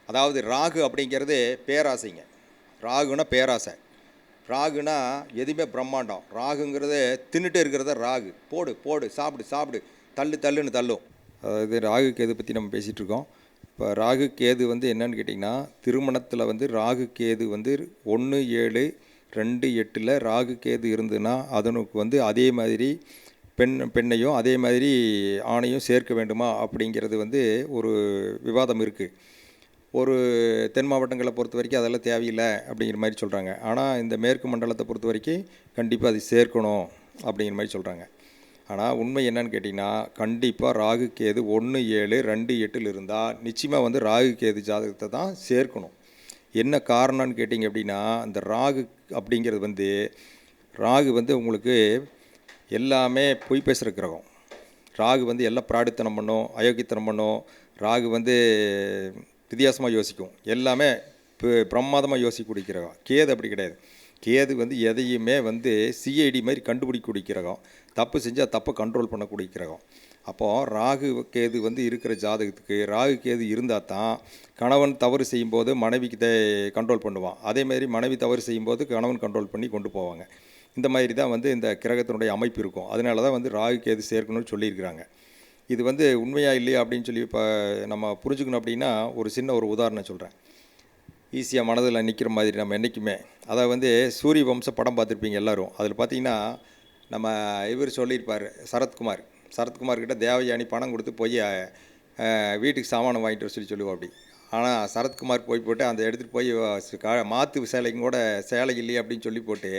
Speaker 3: அதாவது ராகு அப்படிங்கிறது பேராசைங்க, ராகுனா பேராசை, ராகுனா எதுவுமே பிரம்மாண்டம், ராகுங்கிறது தின்னுட்டே இருக்கிறத ராகு, போடு சாப்பிடு தள்ளுன்னு தள்ளும். அதாவது ராகு கேது பற்றி நம்ம பேசிகிட்டு இருக்கோம். இப்போ ராகு கேது வந்து என்னன்னு கேட்டிங்கன்னா, திருமணத்தில் வந்து ராகு கேது வந்து 1 7 2 8 ராகு கேது இருந்ததுன்னா அதனுக்கு வந்து அதே மாதிரி பெண்ணையும் அதே மாதிரி ஆணையும் சேர்க்க வேண்டுமா அப்படிங்கிறது வந்து ஒரு விவாதம் இருக்குது. ஒரு தென் மாவட்டங்களை பொறுத்த வரைக்கும் அதெல்லாம் தேவையில்லை அப்படிங்கிற மாதிரி சொல்கிறாங்க. ஆனால் இந்த மேற்கு மண்டலத்தை பொறுத்த வரைக்கும் கண்டிப்பாக அது சேர்க்கணும் அப்படிங்கிற மாதிரி சொல்கிறாங்க. ஆனால் உண்மை என்னன்னு கேட்டிங்கன்னா, கண்டிப்பாக ராகு கேது 1 7 2 8 இருந்தால் நிச்சயமாக வந்து ராகு கேது ஜாதகத்தை தான் சேர்க்கணும். என்ன காரணம்னு கேட்டிங்க அப்படின்னா, இந்த ராகு அப்படிங்கிறது வந்து ராகு வந்து உங்களுக்கு எல்லாமே பொய் பேசுகிற கிரகம். ராகு வந்து எல்லாம் பிராடித்தனம் பண்ணும், அயோக்கியத்தனம் பண்ணும். ராகு வந்து வித்தியாசமாக யோசிக்கும், எல்லாமே பிரமாதமாக யோசிக்கக்கூடிய கிரகம். கேது அப்படி கிடையாது. கேது வந்து எதையுமே வந்து சிஐடி மாதிரி கண்டுபிடிக்கக்கூடிய கிரகம், தப்பு செஞ்சால் தப்பை கண்ட்ரோல் பண்ணக்கூடிய கிரகம். அப்போது ராகு கேது வந்து இருக்கிற ஜாதகத்துக்கு ராகு கேது இருந்தால் தான் கணவன் தவறு செய்யும்போது மனைவிக்கு கண்ட்ரோல் பண்ணுவான், அதேமாதிரி மனைவி தவறு செய்யும்போது கணவன் கண்ட்ரோல் பண்ணி கொண்டு போவாங்க. இந்த மாதிரி தான் வந்து இந்த கிரகத்தினுடைய அமைப்பு இருக்கும். அதனால தான் வந்து ராகு கேது சேர்க்கணும்னு சொல்லியிருக்கிறாங்க. இது வந்து உண்மையா இல்லையா அப்படின்னு சொல்லி இப்போ நம்ம புரிஞ்சுக்கணும் அப்படின்னா ஒரு சின்ன ஒரு உதாரணம் சொல்கிறேன். ஈஸியாக மனதில் நிற்கிற மாதிரி நம்ம என்றைக்குமே. அதாவது வந்து சூரிய வம்ச படம் பார்த்துருப்பீங்க எல்லோரும். அதில் பார்த்தீங்கன்னா நம்ம இவர் சொல்லியிருப்பார் சரத்குமார்கிட்ட தேவயானி பணம் கொடுத்து போய் வீட்டுக்கு சாமானம் வாங்கிட்டு வர சொல்லுவோம் அப்படி. ஆனால் சரத்குமார் போட்டு அந்த எடுத்துகிட்டு போய் மாற்று சேலைக்கும் கூட சேலை இல்லையே அப்படின்னு சொல்லி போட்டு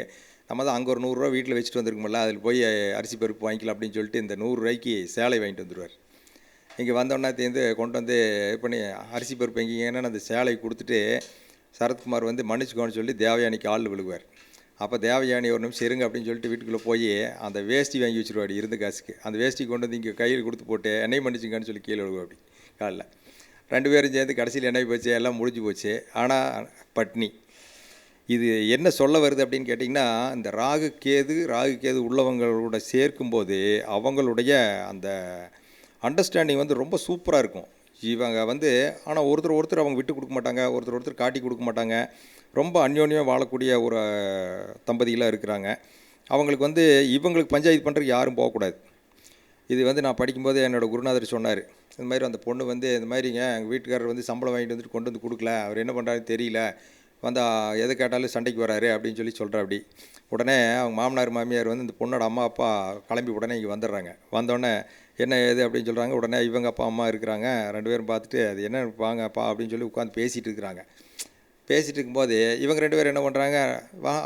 Speaker 3: நம்ம தான் அங்கே ஒரு 100 ரூபா வீட்டில் வச்சுட்டு வந்துருக்குமில்ல, அதில் போய் அரிசி பருப்பு வாங்கிக்கலாம் அப்படின்னு சொல்லிட்டு இந்த 100 ரூபாய்க்கு சேலை வாங்கிட்டு வந்துடுவார். இங்கே வந்தோடனே தேர்ந்து கொண்டு வந்து இது பண்ணி அரிசி பருப்பு எங்கேங்கன்னா அந்த சேலை கொடுத்துட்டு சரத்குமார் வந்து மன்னிச்சுக்கோன்னு சொல்லி தேவயானிக்கு ஆள் விழுகுவார். அப்போ தேவயானி ஒரு நிமிஷம் இருங்க அப்படின்னு சொல்லிட்டு வீட்டுக்குள்ளே போய் அந்த வேஷ்டி வாங்கி வச்சுருவாடி இருந்த காசுக்கு. அந்த வேஷ்டி கொண்டு வந்து இங்கே கையில் கொடுத்து போட்டு என்னை மன்னிச்சுங்கன்னு சொல்லி கீழே விழுகும் அப்படி காலில். 2 பேரும் சேர்ந்து கடைசியில் என்ன போச்சு, எல்லாம் முடிஞ்சு போச்சு. ஆனால் பட்னி. இது என்ன சொல்ல வருது அப்படின்னு கேட்டிங்கன்னா, இந்த ராகு கேது உள்ளவங்களோட சேர்க்கும்போது அவங்களுடைய அந்த அண்டர்ஸ்டாண்டிங் வந்து ரொம்ப சூப்பராக இருக்கும். இவங்க வந்து ஆனால் ஒருத்தர் அவங்க விட்டு கொடுக்க மாட்டாங்க, ஒருத்தர் காட்டி கொடுக்க மாட்டாங்க. ரொம்ப அந்யோன்யமாக வாழக்கூடிய ஒரு தம்பதிகளாக இருக்கிறாங்க. அவங்களுக்கு வந்து இவங்களுக்கு பஞ்சாயத்து பண்ணுறதுக்கு யாரும் போகக்கூடாது. இது வந்து நான் படிக்கும்போது என்னோடய குருநாதர் சொன்னார், இந்த மாதிரி அந்த பொண்ணு வந்து இந்த மாதிரிங்க எங்கள் வீட்டுக்காரர் வந்து சம்பளம் வாங்கிட்டு வந்துட்டு கொண்டு வந்து கொடுக்கல, அவர் என்ன பண்ணுறாருன்னு தெரியல, வந்தால் எதை கேட்டாலும் சண்டைக்கு வராரு அப்படின்னு சொல்லி சொல்கிற அப்படி. உடனே அவங்க மாமியார் வந்து இந்த பொண்ணோட அம்மா அப்பா கிளம்பி உடனே இங்கே வந்துடுறாங்க. வந்தோடனே என்ன ஏது அப்படின்னு சொல்கிறாங்க. உடனே இவங்க அப்பா அம்மா இருக்கிறாங்க, 2 பேரும் பார்த்துட்டு அது என்ன வாங்கப்பா அப்படின்னு சொல்லி உட்காந்து பேசிகிட்டு இருக்கிறாங்க. பேசிகிட்டு இருக்கும்போது இவங்க 2 பேரும் என்ன பண்ணுறாங்க,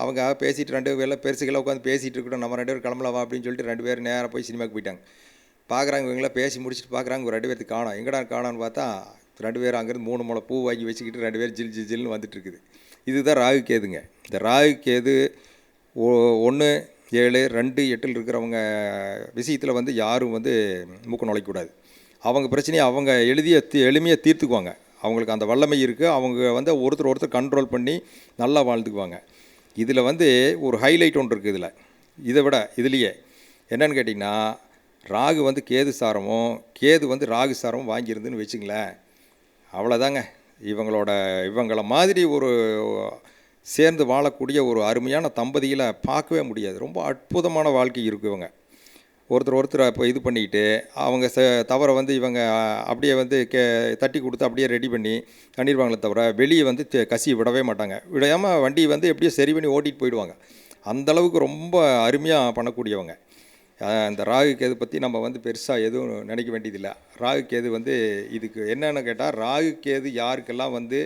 Speaker 3: அவங்க பேசிட்டு 2 பேரில் பெருசுக்கெல்லாம் உட்காந்து பேசிகிட்டு இருக்கட்டும், நம்ம 2 பேரும் கிளம்பலாம் வா அப்படின்னு சொல்லிட்டு 2 பேரும் நேராக போய் சினிமாவுக்கு போயிட்டாங்க. பார்க்குறாங்க, இவங்களாம் பேசி முடிச்சுட்டு பார்க்குறாங்க, ஒரு 2 பேருக்கு காணோம். எங்கடா காணோன்னு பார்த்தா 2 பேரும் அங்கேருந்து 3 முளை பூ வாங்கி வச்சுக்கிட்டு 2 பேர் ஜில்னு வந்துட்டுருக்குது. இதுதான் ராகு கேதுங்க. இந்த ராகு கேது 1, 7, 2, 8 இருக்கிறவங்க விஷயத்தில் வந்து யாரும் வந்து மூக்க நுழைக்கக்கூடாது. அவங்க பிரச்சனையை அவங்க எளிமையாக தீர்த்துக்குவாங்க. அவங்களுக்கு அந்த வல்லமை இருக்குது. அவங்க வந்து ஒருத்தர் கண்ட்ரோல் பண்ணி நல்லா வாழ்ந்துக்குவாங்க. இதில் வந்து ஒரு ஹைலைட் ஒன்று இருக்குது. இதை விட இதுலேயே என்னென்னு கேட்டிங்கன்னா, ராகு வந்து கேது சாரமும் கேது வந்து ராகு சாரமும் வாங்கியிருந்துன்னு வச்சுங்களேன், அவ்வளோதாங்க. இவங்கள மாதிரி ஒரு சேர்ந்து வாழக்கூடிய ஒரு அருமையான தம்பதிகளை பார்க்கவே முடியாது. ரொம்ப அற்புதமான வாழ்க்கை இருக்குது. இவங்க ஒருத்தர் இப்போ இது பண்ணிக்கிட்டு அவங்க தவறை வந்து இவங்க அப்படியே வந்து தட்டி கொடுத்து அப்படியே ரெடி பண்ணி பண்ணிடுவாங்களே தவிர வெளியே வந்து கசி விடவே மாட்டாங்க. விடாமல் வண்டி வந்து எப்படியோ சரி பண்ணி ஓட்டிகிட்டு போயிடுவாங்க. அந்தளவுக்கு ரொம்ப அருமையாக பண்ணக்கூடியவங்க. இந்த ராகு கேது பற்றி நம்ம வந்து பெருசாக எதுவும் நினைக்க வேண்டியதில்லை. ராகு கேது வந்து இதுக்கு என்னென்னு கேட்டால், ராகு கேது யாருக்கெல்லாம் வந்து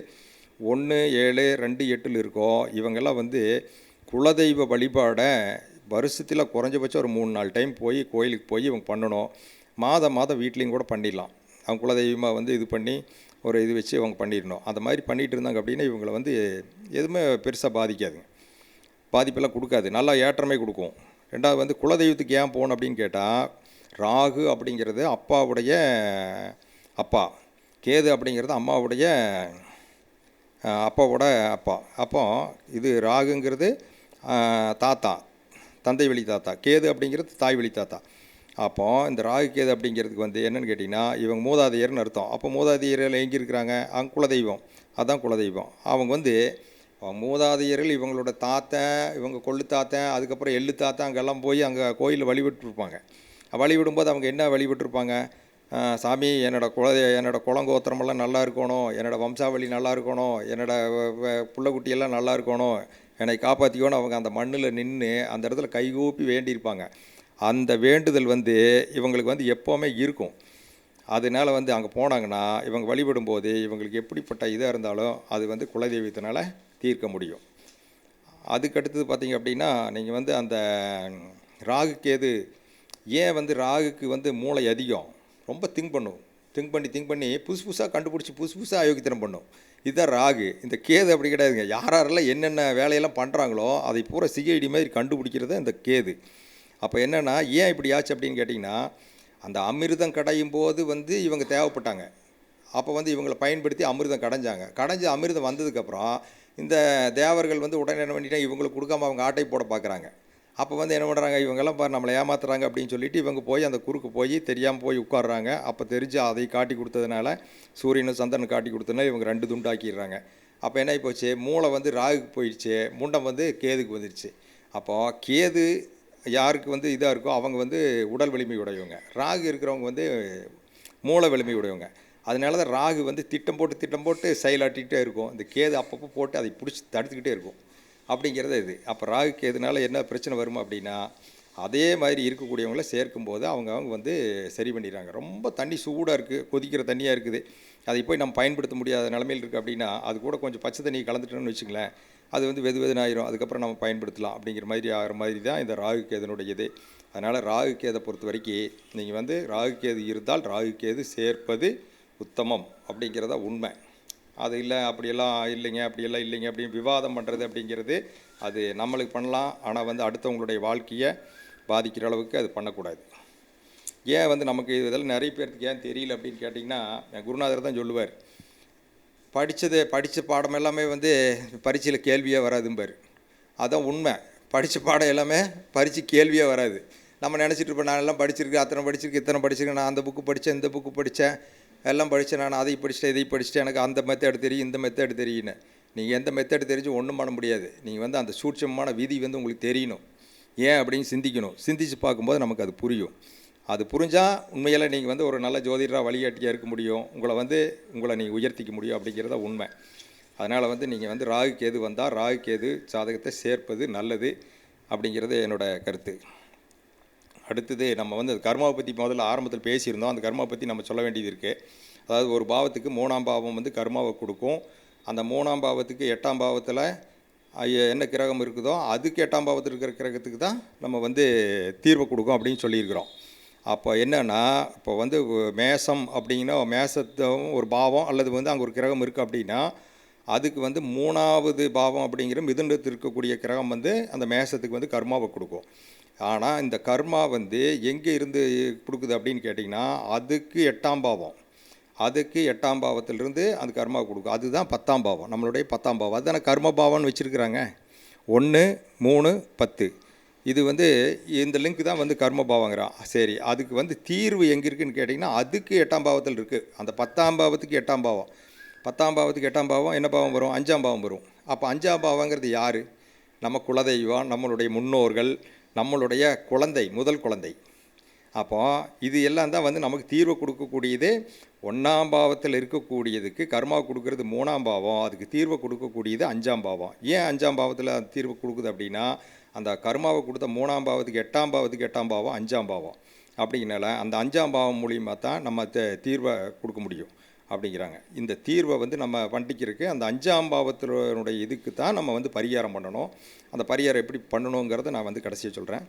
Speaker 3: 1, 7, 2, 8 இருக்கோ இவங்கெல்லாம் வந்து குலதெய்வ வழிபாடை வருஷத்தில் குறைஞ்சபட்சம் ஒரு 3-4 டைம் போய் கோயிலுக்கு போய் இவங்க பண்ணணும். மாதம் வீட்லேயும் கூட பண்ணிடலாம். அவங்க குலதெய்வமாக வந்து இது பண்ணி ஒரு இது வச்சு அவங்க பண்ணிடணும். அந்த மாதிரி பண்ணிகிட்டு இருந்தாங்க அப்படின்னா இவங்களை வந்து எதுவுமே பெருசாக பாதிக்காதுங்க. பாதிப்பெல்லாம் கொடுக்காது, நல்லா ஏற்றமே கொடுக்கும். 2வது வந்து குலதெய்வத்துக்கு ஏன் போகணும் அப்படின்னு கேட்டால், ராகு அப்படிங்கிறது அப்பாவுடைய அப்பா, கேது அப்படிங்கிறது அம்மாவுடைய அப்பாவோட அப்பா. அப்போ இது ராகுங்கிறது தாத்தா, தந்தை வழி தாத்தா, கேது அப்படிங்கிறது தாய் வழி தாத்தா. அப்போது இந்த ராகு கேது அப்படிங்கிறதுக்கு வந்து என்னென்னு கேட்டிங்கன்னா, இவங்க மூதாதையர்னு அர்த்தம். அப்போ மூதாதையர்கள் எங்கே இருக்கிறாங்க, அவங்க குலதெய்வம், அதுதான் குலதெய்வம். அவங்க வந்து மூதாதையர்கள் இவங்களோட தாத்தன், இவங்க கொள்ளு தாத்தன், அதுக்கப்புறம் எள்ளு தாத்தன் அங்கெல்லாம் போய் அங்கே கோயிலில் வழிபட்டுருப்பாங்க. வழிவிடும்போது அவங்க என்ன வழிபட்டுருப்பாங்க, சாமி என்னோடய குலங்கோத்திரமெல்லாம் நல்லா இருக்கணும், என்னோடய வம்சாவளி நல்லா இருக்கணும், என்னோடய புள்ளக்குட்டியெல்லாம் நல்லா இருக்கணும், என்னை காப்பாற்றிக்கணும். அவங்க அந்த மண்ணில் நின்று அந்த இடத்துல கைகூப்பி வேண்டியிருப்பாங்க. அந்த வேண்டுதல் வந்து இவங்களுக்கு வந்து எப்போவுமே இருக்கும். அதனால் வந்து அங்கே போனாங்கன்னா இவங்க வழிபடும்போது இவங்களுக்கு எப்படிப்பட்ட இதாக இருந்தாலும் அது வந்து குலதெய்வத்தினால் தீர்க்க முடியும். அதுக்கடுத்தது பார்த்திங்க அப்படின்னா, நீங்கள் வந்து அந்த ராகு கேது ஏன் வந்து ராகுக்கு வந்து மூளை அதிகம், ரொம்ப திங்க் பண்ணி புதுசாக கண்டுபிடிச்சி புதுசாக அயோக்கியத்தனம் பண்ணும். இதுதான் ராகு. இந்த கேது அப்படி கிடையாதுங்க. யாரெல்லாம் என்னென்ன வேலையெல்லாம் பண்ணுறாங்களோ அதை பூரா சிஐடி மாதிரி கண்டுபிடிக்கிறது இந்த கேது. அப்போ என்னென்னா ஏன் இப்படி ஆச்சு அப்படின்னு கேட்டிங்கன்னா, அந்த அமிர்தம் கடையும் போது வந்து இவங்க தேவைப்பட்டாங்க. அப்போ வந்து இவங்களை பயன்படுத்தி அமிர்தம் கடைஞ்சி அமிர்தம் வந்ததுக்கப்புறம் இந்த தேவர்கள் வந்து உடனே என்ன பண்ணிட்டாங்க, இவங்களுக்கு கொடுக்காம அவங்க ஆட்டை போட பார்க்குறாங்க. அப்போ வந்து என்ன பண்ணுறாங்க, இவங்கெல்லாம் நம்மளை ஏமாத்துறாங்க அப்படின்னு சொல்லிட்டு இவங்க போய் அந்த குறுக்கு போய் தெரியாமல் போய் உட்காடுறாங்க. அப்போ தெரிஞ்சு அதை காட்டி கொடுத்ததுனால, சூரியனும் சந்திரனும் காட்டி கொடுத்ததுனால இவங்க 2 துண்டாக்கிடுறாங்க. அப்போ என்ன போச்சு, மூளை வந்து ராகுக்கு போயிடுச்சு, முண்டம் வந்து கேதுக்கு வந்துடுச்சு. அப்போது கேது யாருக்கு வந்து இதாக இருக்கோ அவங்க வந்து உடல் வலிமை உடையவங்க. ராகு இருக்கிறவங்க வந்து மூளை வலிமை உடையவங்க. அதனால தான் ராகு வந்து திட்டம் போட்டு செயலாட்டிகிட்டே இருக்கும். இந்த கேது அப்பப்போ போட்டு அதை பிடிச்சி தடுத்துக்கிட்டே இருக்கும். அப்படிங்கிறது இது. அப்போ ராகு கேதுனால என்ன பிரச்சனை வருமா அப்படின்னா, அதே மாதிரி இருக்கக்கூடியவங்கள சேர்க்கும்போது அவங்க வந்து சரி பண்ணிடுறாங்க. ரொம்ப தண்ணி சூடாக இருக்குது, கொதிக்கிற தண்ணியாக இருக்குது, அதை போய் நம்ம பயன்படுத்த முடியாத நிலமையில் இருக்குது அப்படின்னா, அது கூட கொஞ்சம் பச்சை தண்ணி கலந்துட்டோம்னு வச்சுங்களேன், அது வந்து வெதுன்னு ஆயிரும். அதுக்கப்புறம் நம்ம பயன்படுத்தலாம் அப்படிங்கிற மாதிரி ஆகிற மாதிரி தான் இந்த ராகு கேதுனுடைய இது. அதனால் ராகு கேதை பொறுத்த வரைக்கும் நீங்கள் வந்து ராகு கேது இருந்தால் ராகு கேது சேர்ப்பது உத்தமம் அப்படிங்கிறத உண்மை. அது இல்லை அப்படியெல்லாம் இல்லைங்க அப்படியெல்லாம் இல்லைங்க அப்படின்னு விவாதம் பண்ணுறது அப்படிங்கிறது அது நம்மளுக்கு பண்ணலாம். ஆனால் வந்து அடுத்தவங்களுடைய வாழ்க்கையை பாதிக்கிற அளவுக்கு அது பண்ணக்கூடாது. ஏன் வந்து நமக்கு இதெல்லாம் நிறைய பேருக்கு ஏன் தெரியல அப்படின்னு கேட்டிங்கன்னா, என் குருநாதர் தான் சொல்லுவார், படித்த பாடம் எல்லாமே வந்து பரீட்சையில் கேள்வியாக வராதும்பார். அதான் உண்மை. படித்த பாடம் எல்லாமே பரீட்சை கேள்வியாக வராது. நம்ம நினச்சிட்டு இருப்போம், நான் எல்லாம் படிச்சிருக்கேன், இத்தனை படிச்சிருக்கேன், நான் அந்த புக்கு படித்தேன், இந்த புக்கு படித்தேன், எல்லாம் படித்தேன், நான் அதை படிச்சுட்டேன், இதை படிச்சுட்டேன், எனக்கு அந்த மெத்தேடு தெரியும், இந்த மெத்தேடு தெரியுன்னு. நீங்கள் எந்த மெத்தேடு தெரிஞ்சு ஒன்றும் பண்ண முடியாது. நீங்கள் வந்து அந்த சூட்சமான விதி வந்து உங்களுக்கு தெரியணும். ஏன் அப்படின்னு சிந்திக்கணும். சிந்தித்து பார்க்கும்போது நமக்கு அது புரியும். அது புரிஞ்சால் உண்மையில் நீங்கள் வந்து ஒரு நல்ல ஜோதிடராக வழிகாட்டியாக இருக்க முடியும். உங்களை நீங்கள் உயர்த்திக்க முடியும் அப்படிங்கிறத உண்மை. அதனால் வந்து நீங்கள் வந்து ராகு கேது வந்தால் ராகு கேது ஜாதகத்தை சேர்ப்பது நல்லது அப்படிங்கிறது என்னோடய கருத்து. அடுத்தது நம்ம வந்து கர்மாவை பற்றி முதல்ல ஆரம்பத்தில் பேசியிருந்தோம். அந்த கர்மாவை பற்றி நம்ம சொல்ல வேண்டியது இருக்குது. அதாவது ஒரு பாவத்துக்கு 3ஆம் பாவம் வந்து கர்மாவை கொடுக்கும். அந்த 3ஆம் பாவத்துக்கு 8ஆம் பாவத்தில் என்ன கிரகம் இருக்குதோ அதுக்கு 8ஆம் பாவத்தில் இருக்கிற கிரகத்துக்கு தான் நம்ம வந்து தீர்வை கொடுக்கும் அப்படின்னு சொல்லியிருக்கிறோம். அப்போ என்னென்னா, இப்போ வந்து மேசம் அப்படின்னா மேசத்தும் ஒரு பாவம் அல்லது வந்து அங்கே ஒரு கிரகம் இருக்குது அப்படின்னா அதுக்கு வந்து 3ஆவது பாவம் அப்படிங்கிற மிதுனத்தில் இருக்கக்கூடிய கிரகம் வந்து அந்த மேசத்துக்கு வந்து கர்மாவை கொடுக்கும். ஆனால் இந்த கர்மா வந்து எங்கே இருந்து கொடுக்குது அப்படின்னு கேட்டிங்கன்னா, அதுக்கு 8ஆம் பாவம், அதுக்கு 8ஆம் பாவத்திலிருந்து அந்த கர்மா கொடுக்கும். அதுதான் 10ஆம் பாவம், நம்மளுடைய 10ஆம் பாவம். அதுதானே கர்ம பாவம்னு வச்சுருக்குறாங்க. 1, 3, 10 இது வந்து இந்த லிங்க் தான் வந்து கர்ம பாவங்கிறான். சரி, அதுக்கு வந்து தீர்வு எங்கே இருக்குதுன்னு கேட்டிங்கன்னா அதுக்கு 8ஆம் பாவத்தில் இருக்குது. அந்த 10ஆம் பாவத்துக்கு 8ஆம் பாவம், 10ஆம் பாவத்துக்கு 8ஆம் பாவம் என்ன பாவம் வரும்? 5ஆம் பாவம் வரும். அப்போ 5ஆம் பாவங்கிறது யார்? நம்ம குலதெய்வம், நம்மளுடைய முன்னோர்கள், நம்மளுடைய குழந்தை, முதல் குழந்தை. அப்போ இது எல்லாம் தான் வந்து நமக்கு தீர்வு கொடுக்கக்கூடியது. 1ஆம் பாவத்தில் இருக்கக்கூடியதுக்கு கர்மா கொடுக்கறது 3ஆம் பாவம், அதுக்கு தீர்வை கொடுக்கக்கூடியது 5ஆம் பாவம். ஏன் 5ஆம் பாவத்தில் தீர்வு கொடுக்குது அப்படின்னா, அந்த கர்மாவை கொடுத்த 3ஆம் பாவத்துக்கு 8ஆம் பாவத்துக்கு 8ஆம் பாவம் 5ஆம் பாவம் அப்படிங்கனால அந்த 5ஆம் பாவம் மூலியமாக தான் நம்ம தீர்வை கொடுக்க முடியும் அப்படிங்கிறாங்க. இந்த தீர்வை வந்து நம்ம பண்டிக்கிறதுக்கு அந்த 5ஆம் பாவத்தினுடைய இதுக்கு தான் நம்ம வந்து பரிகாரம் பண்ணணும். அந்த பரிகாரம் எப்படி பண்ணணுங்கிறத நான் வந்து கடைசியாக சொல்கிறேன்.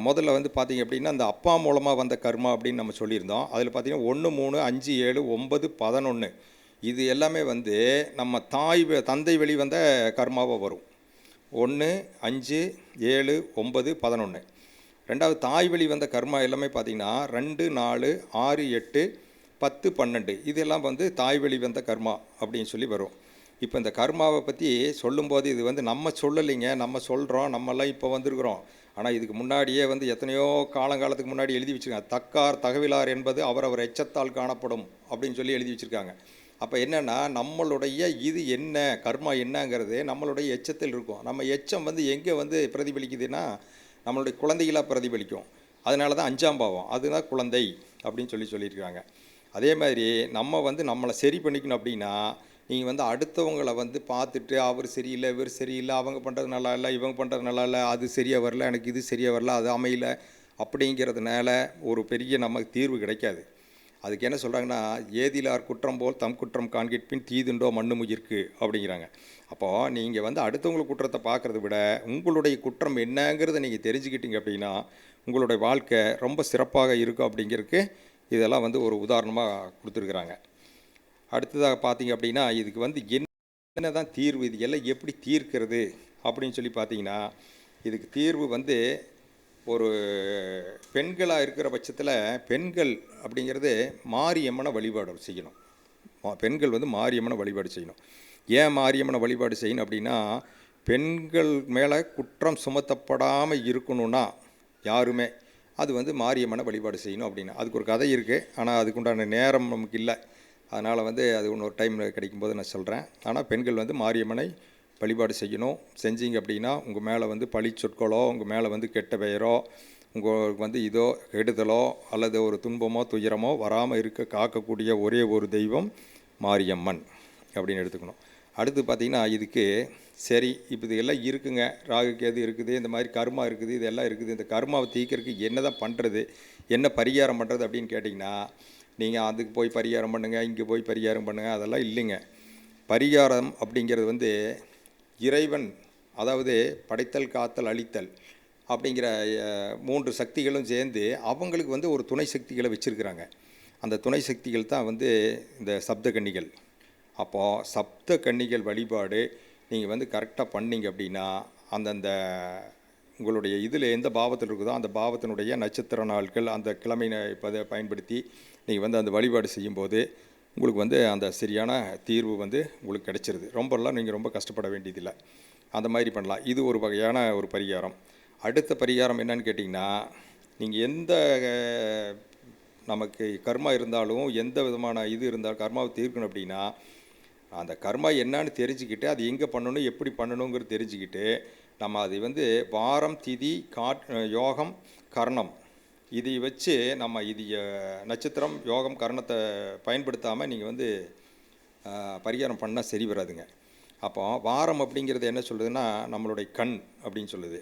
Speaker 3: முதல்ல வந்து பார்த்திங்க அப்படின்னா, அந்த அப்பா மூலமாக வந்த கர்மா அப்படின்னு நம்ம சொல்லியிருந்தோம். அதில் பார்த்திங்கன்னா 1, 3, 5, 7, 9, 11 இது எல்லாமே வந்து நம்ம தந்தை வழி வந்த கர்மாவாக வரும். 1, 5, 7, 9, 11. ரெண்டாவது தாய் வழி வந்த கர்மா எல்லாமே பார்த்திங்கன்னா 2, 4, 6, 8, 10, 12 இதெல்லாம் வந்து தாய் வழி வந்த கர்மா அப்படின்னு சொல்லி வரும். இப்போ இந்த கர்மாவை பற்றி சொல்லும்போது இது வந்து நம்ம சொல்லலைங்க, நம்ம சொல்கிறோம், நம்மெல்லாம் இப்போ வந்திருக்கிறோம். ஆனால் இதுக்கு முன்னாடியே வந்து எத்தனையோ காலங்காலத்துக்கு முன்னாடி எழுதி வச்சுருக்காங்க. தக்கார் தகவிலார் என்பது அவரவர் எச்சத்தால் காணப்படும் அப்படின்னு சொல்லி எழுதி வச்சுருக்காங்க. அப்போ என்னென்னா, நம்மளுடைய இது என்ன கர்மா என்னங்கிறது நம்மளுடைய எச்சத்தில் இருக்கும். நம்ம எச்சம் வந்து எங்கே வந்து பிரதிபலிக்குதுன்னா நம்மளுடைய குழந்தைகளாக பிரதிபலிக்கும். அதனால தான் 5ஆம் பாவம் அதுதான் குழந்தை அப்படின்னு சொல்லியிருக்காங்க. அதே மாதிரி நம்ம வந்து நம்மளை சரி பண்ணிக்கணும் அப்படின்னா, நீங்கள் வந்து அடுத்தவங்களை வந்து பார்த்துட்டு அவர் சரியில்லை, இவர் சரியில்லை, அவங்க பண்ணுறது நல்லா இல்லை, இவங்க பண்ணுறது நல்லா இல்லை, அது சரியாக வரல, எனக்கு இது சரியாக வரல, அது அமையல அப்படிங்கிறதுனால ஒரு பெரிய நமக்கு தீர்வு கிடைக்காது. அதுக்கு என்ன சொல்கிறாங்கன்னா, ஏதிலார் குற்றம் போல் தம் குற்றம் காண்கிற்பின் தீதுண்டோ மண்ணு முயிர்க்கு அப்படிங்கிறாங்க. அப்போது நீங்கள் வந்து அடுத்தவங்களை குற்றத்தை பார்க்குறத விட உங்களுடைய குற்றம் என்னங்கிறத நீங்கள் தெரிஞ்சுக்கிட்டீங்க அப்படின்னா உங்களுடைய வாழ்க்கை ரொம்ப சிறப்பாக இருக்கும் அப்படிங்கிறதுக்கு இதெல்லாம் வந்து ஒரு உதாரணமாக கொடுத்துருக்குறாங்க. அடுத்ததாக பார்த்தீங்க அப்படின்னா, இதுக்கு வந்து என்ன தான் தீர்வு, இது எல்லாம் எப்படி தீர்க்கிறது அப்படின்னு சொல்லி பார்த்தீங்கன்னா, இதுக்கு தீர்வு வந்து ஒரு பெண்களாக இருக்கிற பட்சத்தில் பெண்கள் அப்படிங்கிறது மாரியம்மனை வழிபாடு செய்யணும். பெண்கள் வந்து மாரியம்மனை வழிபாடு செய்யணும். ஏன் மாரியம்மனை வழிபாடு செய்யணும் அப்படின்னா, பெண்கள் மேலே குற்றம் சுமத்தப்படாமல் இருக்கணும்னா யாருமே அது வந்து மாரியம்மனை வழிபாடு செய்யணும் அப்படின்னா. அதுக்கு ஒரு கதை இருக்குது, ஆனால் அதுக்குண்டான நேரம் நமக்கு இல்லை. அதனால் வந்து அது இன்னொரு டைம் கிடைக்கும்போது நான் சொல்கிறேன். ஆனால் பெண்கள் வந்து மாரியம்மனை வழிபாடு செய்யணும். செஞ்சீங்க அப்படின்னா உங்கள் மேலே வந்து பழி சொற்களோ, உங்கள் மேலே வந்து கெட்ட பெயரோ, உங்களுக்கு வந்து இதோ கெடுதலோ அல்லது ஒரு துன்பமோ துயரமோ வராமல் இருக்க காக்கக்கூடிய ஒரே ஒரு தெய்வம் மாரியம்மன் அப்படின்னு எடுத்துக்கணும். அடுத்து பார்த்திங்கன்னா இதுக்கு சரி இப்போ இது எல்லாம் இருக்குங்க, ராகு கேது இருக்குது, இந்த மாதிரி கர்மா இருக்குது, இதெல்லாம் இருக்குது, இந்த கர்மாவை தீர்க்கறதுக்கு என்ன தான் பண்ணுறது, என்ன பரிகாரம் பண்ணுறது அப்படின்னு கேட்டிங்கன்னா, நீங்கள் அதுக்கு போய் பரிகாரம் பண்ணுங்கள், இங்கே போய் பரிகாரம் பண்ணுங்கள், அதெல்லாம் இல்லைங்க. பரிகாரம் அப்படிங்கிறது வந்து இறைவன், அதாவது படைத்தல் காத்தல் அழித்தல் அப்படிங்கிற 3 சக்திகளும் சேர்ந்து அவங்களுக்கு வந்து ஒரு துணை சக்திகளை வச்சுருக்கிறாங்க. அந்த துணை சக்திகள் தான் வந்து இந்த சப்த கன்னிகள். அப்போது சப்த கன்னிகள் வழிபாடு நீங்கள் வந்து கரெக்டாக பண்ணிங்க அப்படின்னா அந்தந்த உங்களுடைய இதில் எந்த பாவத்தில் இருக்குதோ அந்த பாவத்தினுடைய நட்சத்திர நாட்கள் அந்த கிழமை பயன்படுத்தி நீங்கள் வந்து அந்த வழிபாடு செய்யும்போது உங்களுக்கு வந்து அந்த சரியான தீர்வு வந்து உங்களுக்கு கிடைச்சிருது. ரொம்பலாம் நீங்கள் ரொம்ப கஷ்டப்பட வேண்டியதில்லை. அந்த மாதிரி பண்ணலாம். இது ஒரு வகையான ஒரு பரிகாரம். அடுத்த பரிகாரம் என்னன்னு கேட்டிங்கன்னா, நீங்கள் எந்த நமக்கு கர்மா இருந்தாலும் எந்த விதமான இது இருந்தாலும் கர்மாவை தீர்க்கணும் அப்படின்னா அந்த கர்மா என்னன்னு தெரிஞ்சுக்கிட்டு அது எங்கே பண்ணணும் எப்படி பண்ணணுங்கிறது தெரிஞ்சுக்கிட்டு நம்ம அதை வந்து வாரம் திதி யோகம் கர்ணம் இதை வச்சு நம்ம இது நட்சத்திரம் யோகம் கர்ணத்தை பயன்படுத்தாமல் நீங்கள் வந்து பரிகாரம் பண்ணால் சரி வராதுங்க. அப்போ வாரம் அப்படிங்கிறது என்ன சொல்லுதுன்னா நம்மளுடைய கண் அப்படின்னு சொல்லுது.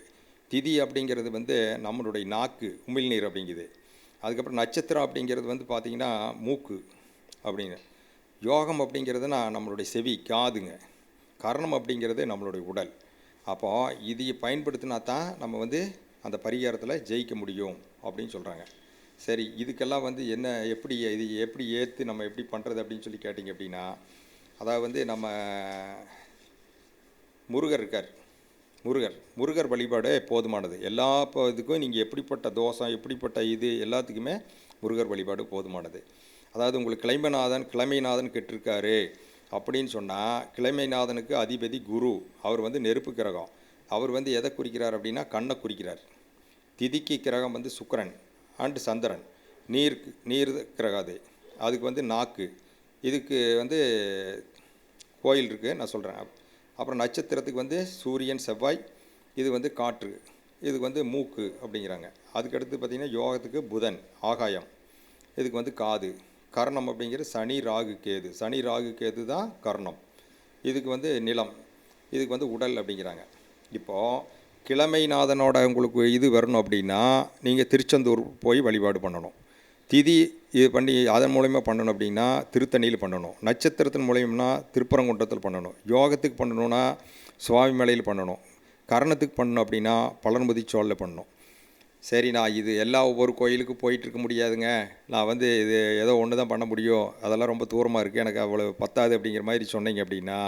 Speaker 3: திதி அப்படிங்கிறது வந்து நம்மளுடைய நாக்கு உமிழ்நீர் அப்படிங்குது. அதுக்கப்புறம் நட்சத்திரம் அப்படிங்கிறது வந்து பார்த்திங்கன்னா மூக்கு அப்படிங்க. யோகம் அப்படிங்கிறதுனா நம்மளுடைய செவி காதுங்க. கர்ணம் அப்படிங்கிறது நம்மளுடைய உடல். அப்போது இதை பயன்படுத்தினா தான் நம்ம வந்து அந்த பரிகாரத்தில் ஜெயிக்க முடியும் அப்படின்னு சொல்கிறாங்க. சரி, இதுக்கெல்லாம் வந்து என்ன எப்படி இது எப்படி ஏற்று நம்ம எப்படி பண்ணுறது அப்படின்னு சொல்லி கேட்டிங்க அப்படின்னா, அதாவது வந்து நம்ம முருகர் இருக்கார். முருகர் வழிபாடு போதுமானது. எல்லா இதுக்கும் நீங்கள் எப்படிப்பட்ட தோஷம் எப்படிப்பட்ட இது எல்லாத்துக்குமே முருகர் வழிபாடு போதுமானது. அதாவது உங்களுக்கு கிழமைநாதன் கெட்டிருக்காரு அப்படின்னு சொன்னால் கிழமைநாதனுக்கு அதிபதி குரு. அவர் வந்து நெருப்பு கிரகம். அவர் வந்து எதை குறிக்கிறார் அப்படின்னா கண்ணை குறிக்கிறார். திதிக்கு கிரகம் வந்து சுக்கிரன் அண்டு சந்திரன். நீர் கிரகம் அது. அதுக்கு வந்து நாக்கு. இதுக்கு வந்து கோயில் இருக்குது நான் சொல்கிறேன். அப்புறம் நட்சத்திரத்துக்கு வந்து சூரியன் செவ்வாய். இது வந்து காற்று. இதுக்கு வந்து மூக்கு அப்படிங்கிறாங்க. அதுக்கடுத்து பார்த்திங்கன்னா யோகத்துக்கு புதன் ஆகாயம். இதுக்கு வந்து காது. கர்ணம் அப்படிங்கிறது சனி ராகு கேது தான் கர்ணம். இதுக்கு வந்து நிலம். இதுக்கு வந்து உடல் அப்படிங்கிறாங்க. இப்போது கிழமைநாதனோட உங்களுக்கு இது வரணும் அப்படின்னா நீங்கள் திருச்செந்தூர் போய் வழிபாடு பண்ணணும். திதி இது பண்ணி அதன் மூலயமா பண்ணணும் அப்படின்னா திருத்தணியில் பண்ணணும். நட்சத்திரத்தின் மூலயம்னா திருப்பரங்குன்றத்தில் பண்ணணும். யோகத்துக்கு பண்ணணுன்னா சுவாமி மலையில் பண்ணணும். கர்ணத்துக்கு பண்ணணும் அப்படின்னா பலர்முதி சோழில் பண்ணணும். சரி, நான் இது ஒவ்வொரு கோயிலுக்கு போயிட்டுருக்க முடியாதுங்க, நான் வந்து இது ஏதோ ஒன்று தான் பண்ண முடியும், அதெல்லாம் ரொம்ப தூரமாக இருக்குது, எனக்கு அவ்வளோ பத்தாது அப்படிங்கிற மாதிரி சொன்னீங்க அப்படின்னா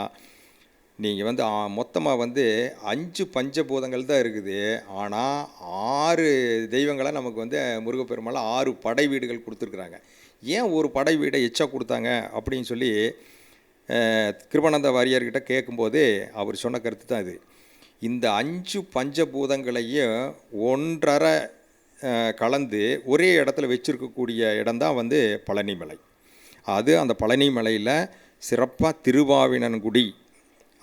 Speaker 3: நீங்கள் வந்து மொத்தமாக வந்து 5 பஞ்சபூதங்கள் தான் இருக்குது. ஆனால் 6 தெய்வங்களை நமக்கு வந்து முருகப்பெருமாள் 6 படை வீடுகள் கொடுத்துருக்குறாங்க. ஏன் ஒரு படை வீடை எச்சா கொடுத்தாங்க அப்படின்னு சொல்லி கிருபானந்த வாரியார்கிட்ட கேட்கும்போது அவர் சொன்ன கருத்து தான் இது. இந்த 5 பஞ்சபூதங்களையும் ஒன்றரை கலந்து ஒரே இடத்துல வச்சுருக்கக்கூடிய இடம்தான் வந்து பழனிமலை. அது அந்த பழனிமலையில் சிறப்பாக திருவாவினன்குடி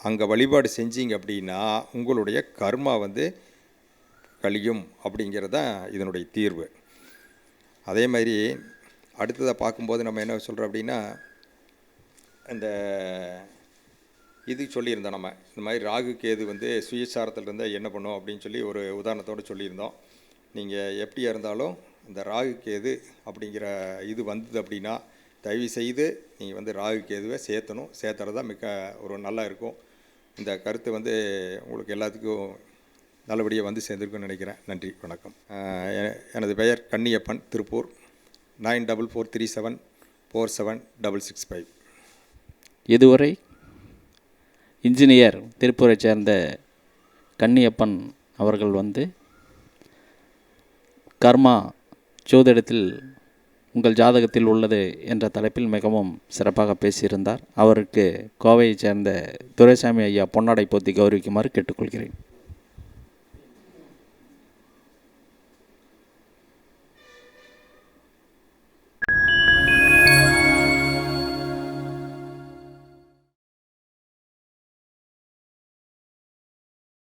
Speaker 3: அங்கே வழிபாடு செஞ்சீங்க அப்படின்னா உங்களுடைய கர்மா வந்து கழியும் அப்படிங்கிறது தான் இதனுடைய தீர்வு. அதே மாதிரி அடுத்ததாக பார்க்கும்போது நம்ம என்ன சொல்கிறோம் அப்படின்னா, இந்த இது சொல்லியிருந்தோம். நம்ம இந்த மாதிரி ராகு கேது வந்து சுயசாரத்தில் இருந்தால் என்ன பண்ணும் அப்படின்னு சொல்லி ஒரு உதாரணத்தோடு சொல்லியிருந்தோம். நீங்கள் எப்படியா இருந்தாலும் இந்த ராகு கேது அப்படிங்கிற இது வந்தது அப்படின்னா தயவு செய்து நீங்கள் வந்து ராகு கேதுவை சேர்த்துறது தான் மிக ஒரு நல்லா இருக்கும். இந்த கருத்து வந்து உங்களுக்கு எல்லாத்துக்கும் நல்லபடியாக வந்து சேர்ந்துருக்குன்னு நினைக்கிறேன். நன்றி, வணக்கம். எனது பெயர் கன்னியப்பன், திருப்பூர். 9443747665.
Speaker 2: இதுவரை இன்ஜினியர் திருப்பூரை சேர்ந்த கன்னியப்பன் அவர்கள் வந்து கர்மா ஜோதிடத்தில் உங்கள் ஜாதகத்தில் உள்ளது என்ற தலைப்பில் மிகவும் சிறப்பாக பேசியிருந்தார். அவருக்கு கோவையைச் சேர்ந்த துரைசாமி ஐயா பொன்னாடை போத்தி கௌரவிக்குமாறு கேட்டுக்கொள்கிறேன்.